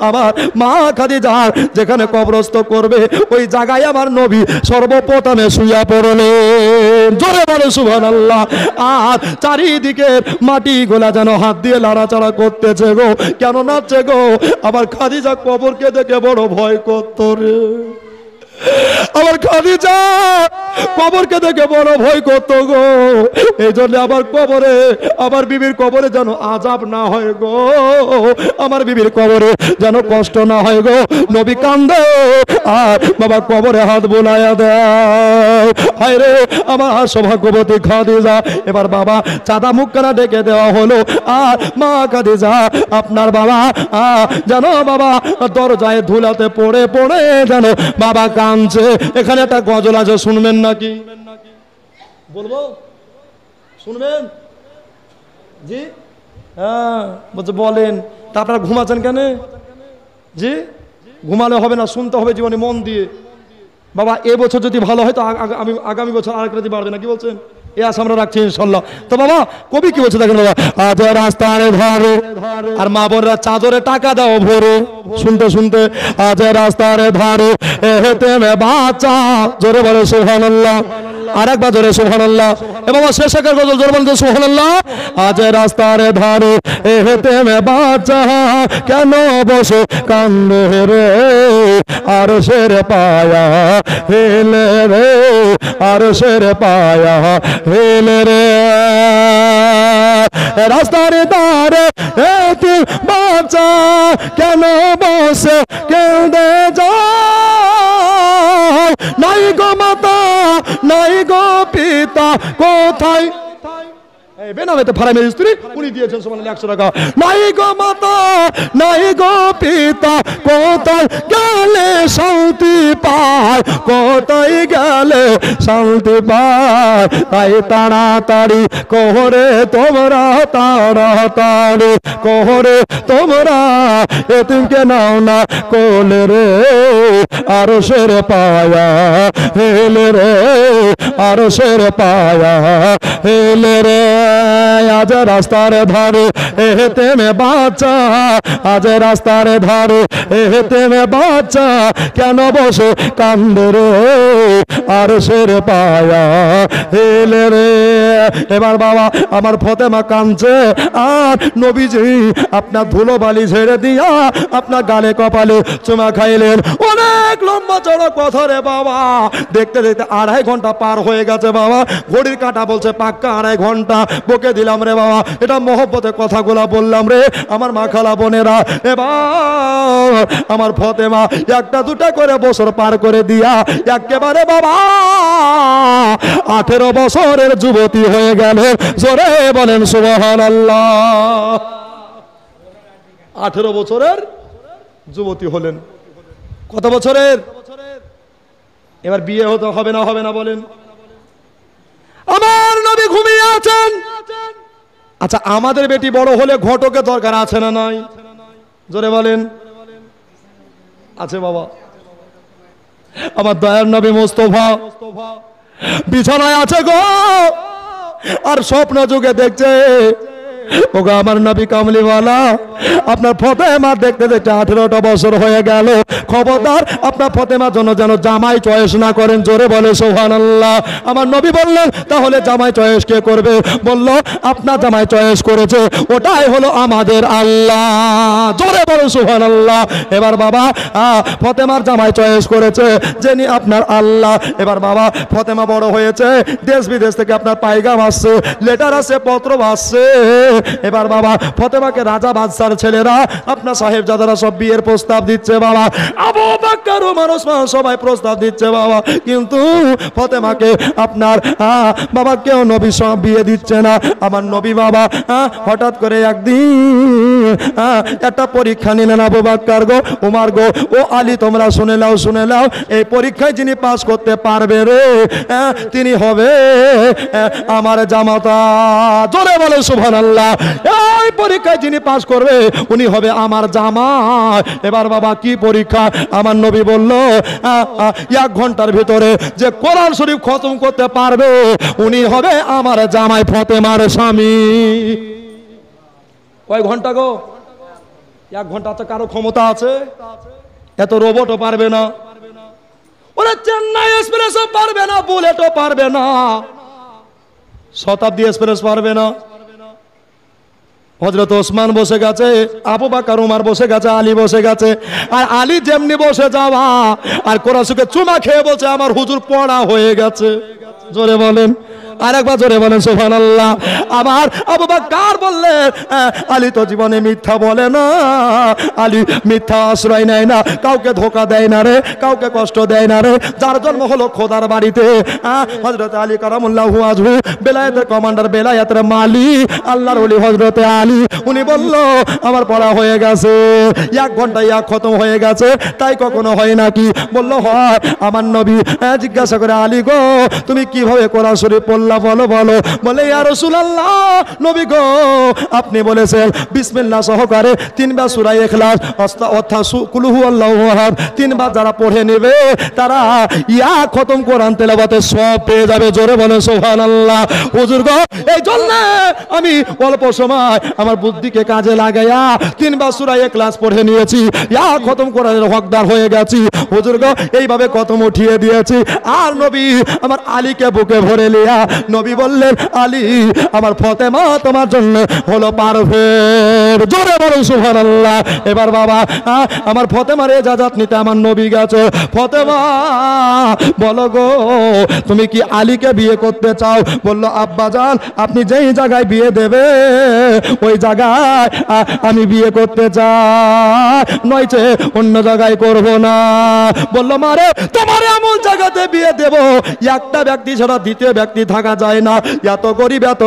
আমার মা খাদিজার যেখানে কবরস্থ করবে ওই জায়গায় আমার নবী সর্বপ্রথমে শুইয়া পড়লেন। জোরে বলো সুবহানাল্লাহ। আর চারিদিকে মাটি গোলা যেন হাত দিয়ে লাড়াচাড়া করতেছে গো। কেন নাচছে গো? আবার খাদিজা কবরকে দেখে বড় ভয় করত রে। আমার খাদিজা কবরকে দেখে বড় ভয় করত গো। এই জন্য আবার কবরে আমার বিবির কবরে যেন আযাব না হয় গো, আমার বিবির কবরে যেন কষ্ট না হয় গো। নবী কান্দে আর বাবা কবরে হাত বোলায়া দেয়। হায় রে আমার সৌভাগ্যবতী খাদিজা। এবার বাবা চাঁদা মুখখানা ডেকে দেওয়া হলো। আর মা খাদিজা আপনার বাবা যেন বাবা দরজায় ধুলাতে পড়ে পড়ে যেন বাবা কাঁদছে। এখানে একটা গজল আছে, শুনবেন নাকি? বলবো? শুনবেন? জি হ্যাঁ বলছে বলেন। তা আপনারা ঘুমাচ্ছেন কেন? জি ঘুমালে হবে না, শুনতে হবে জীবনে মন দিয়ে। বাবা এবছর যদি ভালো হয় তো আমি আগামী বছর আরেক রাতি বাড়বে না, কি বলছেন? এ আশা আমরা রাখছি ইনশাল্লাহ। তো বাবা কবি কি বলছে দেখেন বাবা, আজ রাস্তার ধারে আর মা বোনরা চাদরে টাকা দাও ভরে। শুনতে শুনতে আজ রাস্তার ধারে হেতে মে বাচ্চা। জোরে বলে সুবহানাল্লাহ। আরেকবার জোরে সুবহানাল্লাহ। এ বাবা শেষ একের গজল জোরে বলতে সুবহানাল্লাহ। আজ রাস্তার ধারে হেতে মে বাচ্চা কেন বসে কান্দে রে, আর শের পায়া হেলে রে, আর শের পায়া হেলে রে। রাস্তার ধারে হেতে বাচ্চা কেন বসে কেঁদে যায়, নাই গো মাতা নাই গো পিতা কোথায়। বেনামেতে ফারামের স্ত্রী উনি দিয়েছেন সমান 100 টাকা। নাই গো মাতা নাই গো পিতা কোথায় গেলে শান্তি পায়, কোথায় গেলে শান্তি পায়। তাই তাড়াতাড়ি কোহরে তোমরা, তাড়াতাড়ি কোহরে তোমরা এতিমকে নাও না কোলে রে, আর শের পায়া হেলে রে, আর শের পায়া হেলে রে। আজ রাস্তার ধারে হেতে মে বাচ্চা, আজ রাস্তার ধারে হেতে মে বাচ্চা কেন বসে কান্দে রে, আর শের পায়া হেলে রে। এবার বাবা আমার ফতেমা কাঁদছে আর নবীজি আপনার ধুলো বালি ঝেড়ে দিয়া আপনার গালে কপালে চুমা খাইলেন। অনেক লম্বা চড়া কথা রে বাবা। দেখতে দেখতে 2.5 ঘন্টা পার হয়ে গেছে বাবা। ঘড়ির কাঁটা বলছে পাক্কা 2.5 ঘন্টা। বকে দিলাম রে বাবা, এটা মহব্বতের কথাগুলা বললাম রে আমার মা খালা বোনেরা। এবার আমার ফতেমা একটা দুটা করে বছর পার করে দিয়া একেবারে বাবা 18 বছরের যুবতী হয়ে গেল। জোরে বলেন সুবহানাল্লাহ। 18 বছরের যুবতী হলেন। কত বছরের? এবার বিয়ে হতে হবে না হবে না বলেন? আমার নবী ঘুমিয়ে আছেন। আচ্ছা আমাদের বেটি বড় হলে ঘটকের দরকার আছে না নাই? জোরে বলেন। আছে বাবা। আমার দয়ার নবী মুস্তাফা বিছানায় আছে গো, আর স্বপ্ন যুগে দেখছে ওগো আমার নবী কামলিওয়ালা আপনার ফতেমা দেখতে দেখতে 18টা বছর হয়ে গেল। খবরদার আপনার ফতেমার জন্য যেন জামাই চয়েস না করেন। জোরে বলে সুবহানাল্লাহ। আমার নবী বললেন তাহলে জামাই চয়েস কে করবে? বলল আপনার জামাই চয়েস করেছে, ওটাই হলো আমাদের আল্লাহ। জোরে বলে সুবহানাল্লাহ। এবার বাবা ফতেমার জামাই চয়েস করেছে যিনি আপনার আল্লাহ। এবার বাবা ফতেমা বড় হয়েছে, দেশ বিদেশ থেকে আপনার পাইগাম আসছে, লেটার আসছে, পত্র আসছে। এবার বাবা ফতেমাকে রাজা বাদশার ছেলেরা আপনার সাহেবজাদারা সব বিয়ের প্রস্তাব দিচ্ছে বাবা। আবু বকর ওমর ওসমান সবাই প্রস্তাব দিচ্ছে বাবা, কিন্তু ফতেমাকে আপনার বাবা কেউ নবী সব বিয়ে দিচ্ছে না। আমার নবী বাবা হঠাৎ করে একদিন একটা পরীক্ষা নিলেন আবু বকর গো, উমর গো, ও আলী তোমরা শুনে নাও, এই পরীক্ষায় যিনি পাস করতে পারবে রে তিনি হবে আমার জামাতা। জোরে বলে সুবহানাল্লাহ। এই পরীক্ষায় যিনি পাস করবে উনি হবে আমার জামাই। এবার বাবা কি পরীক্ষা? আমার নবী বলল 1 ঘন্টার ভিতরে যে কোরআন শরীফ খতম করতে পারবে উনি হবে আমার জামাই, ফাতেমার স্বামী। কয় ঘন্টা গো? 1 ঘন্টা। তো কারো ক্ষমতা আছে? এত রোবটও পারবে না, ওরা চেন্নাই এক্সপ্রেসও পারবে না, বুলেটও পারবে না, শতাব্দী এক্সপ্রেস পারবে না। হযরত ওসমান বসে গেছে, আবু বকর উমর বসে গেছে, আলী বসে গেছে। আর আলী যেমনি বসে যাওয়া আর কোরআনকে চুমা খেয়ে বলছে আমার হুজুর পড়া হয়ে গেছে। জোরে বলেন, আরেকবার জোরে বলেন সুবহানাল্লাহ। আবার আবু বকর বললেন আলী তো জীবনে মিথ্যা বলে না, আলী মিথ্যা আশ্রয় নেয় না, কাউকে ধোকা দেয় না রে, কাউকে কষ্ট দেয় না রে। যার জন্ম হলো খোদার বাড়িতে, হযরত আলী কারামুল্লাহু ওয়াজহু, বেলায়েতের কমান্ডার, বেলায়েতের মালিক, আল্লাহর ওলি হযরত আলী। উনি বলল আমার পড়া হয়ে গেছে, 1 ঘন্টায় খতম হয়ে গেছে। তাই কখনো হয় নাকি? বলল হয়। আমার নবী জিজ্ঞাসা করে আলী গো তুমি কিভাবে কোরআন শরীফ পড়লা বলো বলো। বলে ইয়া রাসূলুল্লাহ, নবী গো আপনি বলেছেন বিসমিল্লাহ সহকারে 3 বার সূরা ইখলাস অর্থাৎ কুল হুয়াল্লাহু আহাদ 3 বার যারা পড়ে নেবে তারা খতম কোরআন তেলাওয়াতের সওয়াব পেয়ে যাবে। জোরে বলেন সুবহানাল্লাহ। হুজুর গো এই জন্য আমি অল্প সময় আমার বুদ্ধিকে কাজে লাগাইয়া 3 বার সূরা ইখলাস পড়ে নিয়েছি, খতম কোরআনের হকদার হয়ে গেছি। হুজুর গো এইভাবে কতম উঠিয়ে দিয়েছি। আর নবী আমার আলীকে বুকে ভরে লিয়া নবী বললেন আলী আমার ফাতেমা তোমার জন্য হলো পারফেক্ট। জোরে বলুন সুবহানাল্লাহ। এবার বাবা আমার ফাতেমার ইজাজত নিতে আমার নবী গেছে। ফাতেমা বলো গো তুমি কি আলীকে বিয়ে করতে চাও? বলল আব্বা জান আপনি যেই জায়গায় বিয়ে দেবে ওই জায়গায় আমি বিয়ে করতে চাই, নয়তো অন্য জায়গায় করব না। বলল মারে তোমার এমন জায়গাতে বিয়ে দেব একটা ব্যক্তি ছাড়া দ্বিতীয় ব্যক্তি থাকা যায় না, এত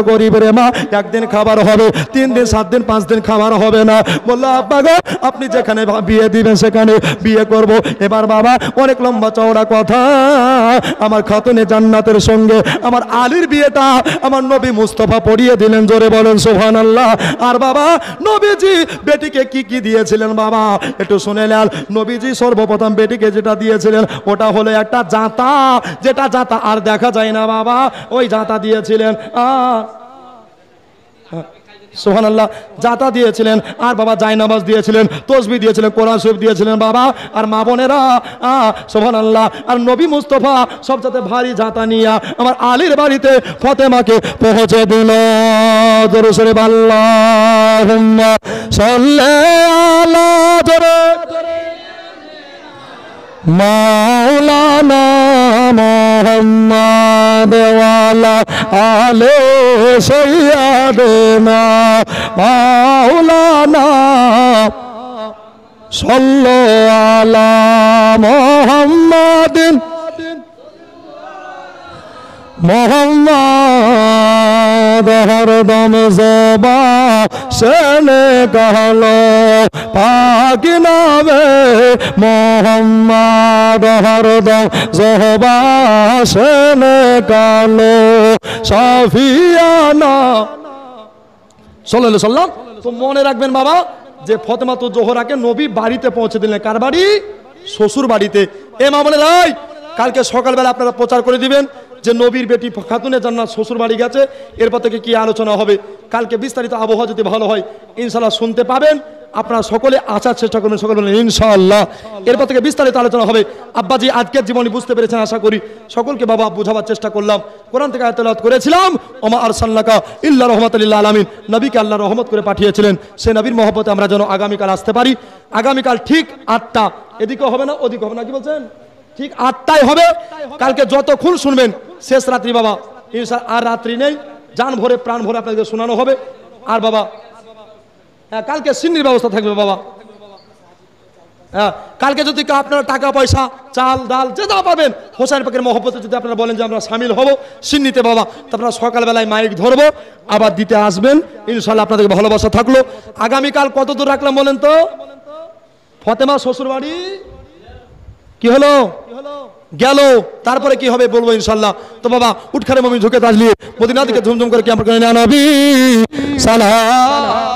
গরিব রে মা, একদিন খাবার হবে, 3 দিন 7 দিন 5 দিন খাবার হবে না। বললো আব্বা গো আপনি যেখানে বিয়ে দিবেন সেখানে বিয়ে করব। এবার বাবা অনেক লম্বা চওড়া কথা, আমার খাতুনে জান্নাতের সঙ্গে আমার আলীর বিয়েটা আমার নবী মুস্তাফা পড়িয়ে দিলেন। জোরে বলেন সুবহানাল্লাহ। আর বাবা নবীজি বেটিকে কি কি দিয়েছিলেন বাবা একটু শুনে নেন। নবীজি সর্বপ্রথম বেটিকে যেটা দিয়েছিলেন ওটা হলো একটা জাঁতা, যেটা জাঁতা আর দেখা যায় না বাবা, ওই জাঁতা দিয়েছিলেন। সুবহানাল্লাহ, জাঁতা দিয়েছিলেন। আর বাবা জায়নামাজ দিয়েছিলেন, তসবিহ দিয়েছিলেন, কোরআন শরীফ দিয়েছিলেন বাবা। আর মা বোনেরা সুবহানাল্লাহ, আর নবী মুস্তাফা সবচেয়ে ভারী জাঁতা নিয়ে আমার আলীর বাড়িতে ফাতেমাকে পৌঁছে দিল। জোরে সরে আল্লাহুম্মা সাল্লি আলা মাওলানা মুহাম্মদ ওয়ালা আলে সাইয়্যিদানা মাওলানা সাল্লাল্লাহু আলা মুহাম্মাদিন মোহাম্মদ হরদম জবা সেনে কাহলো পাক নামে মোহাম্মদ হরদম জবা সেনে কালো সাফিয়ানা সাল্লাল্লাহু আলাইহি সাল্লাম। তো মনে রাখবেন বাবা যে ফাতেমা জোহরাকে নবী বাড়িতে পৌঁছে দিলেন। কার বাড়ি? শ্বশুর বাড়িতে। এ মা বোনেরা কালকে সকালবেলা আপনারা প্রচার করে দিবেন যে নবীর বেটি খাতুনে জান্নাত শ্বশুর বাড়ি গেছে। এরপর থেকে কি আলোচনা হবে কালকে বিস্তারিত আবহাওয়া যদি ভালো হয় ইনশাআল্লাহ শুনতে পাবেন। আপনারা সকলে আসার চেষ্টা করবেন, সকলে বলেন ইনশাআল্লাহ। এরপর থেকে বিস্তারিত আলোচনা হবে। আব্বাজি আজকের জীবনী বুঝতে পেরেছেন আশা করি। সকলকে বাবা বোঝাবার চেষ্টা করলাম। কোরআন থেকে আয়াত তেলাওয়াত করেছিলাম, ওমা আরসালনাকা ইল্লা রাহমাতাল লিল আলামিন। নবীকে আল্লাহ রহমত করে পাঠিয়েছিলেন। সেই নবীর মহব্বতে আমরা যেন আগামীকাল আসতে পারি। আগামীকাল ঠিক 8টা, এদিকে হবে না ওদিকে হবে না, কি বলছেন? ঠিক 8টায় হবে। কালকে যতক্ষণ শুনবেন শেষ রাত্রি বাবা ইনশাআল্লাহ, আর রাত্রি নেই, জান ভরে প্রাণ ভরে আপনাদের শোনানো হবে। আর বাবা কালকে সিন্নির ব্যবস্থা থাকবে বাবা। হ্যাঁ, কালকে যদি আপনারা টাকা পয়সা চাল ডাল যে যা পাবেন হোসেন পাকের মহব্বতে যদি আপনারা বলেন যে আমরা সামিল হব সিন্নিতে বাবা, তো আপনারা সকালবেলায় মাইক ধরবো, আবার দিতে আসবেন ইনশাল্লাহ। আপনাদেরকে ভালোবাসা থাকলো। আগামীকাল কত দূর রাখলাম বলেন তো? ফতেমা শ্বশুর বাড়ি কি হলো গেল, তারপরে কি হবে বলবো ইনশাল্লাহ। তো বাবা উঠখানে মমি ঝুঁকে তাজলিয়ে মদিনা থেকে ঝুমঝুম করে কি আমরা নবী সালাম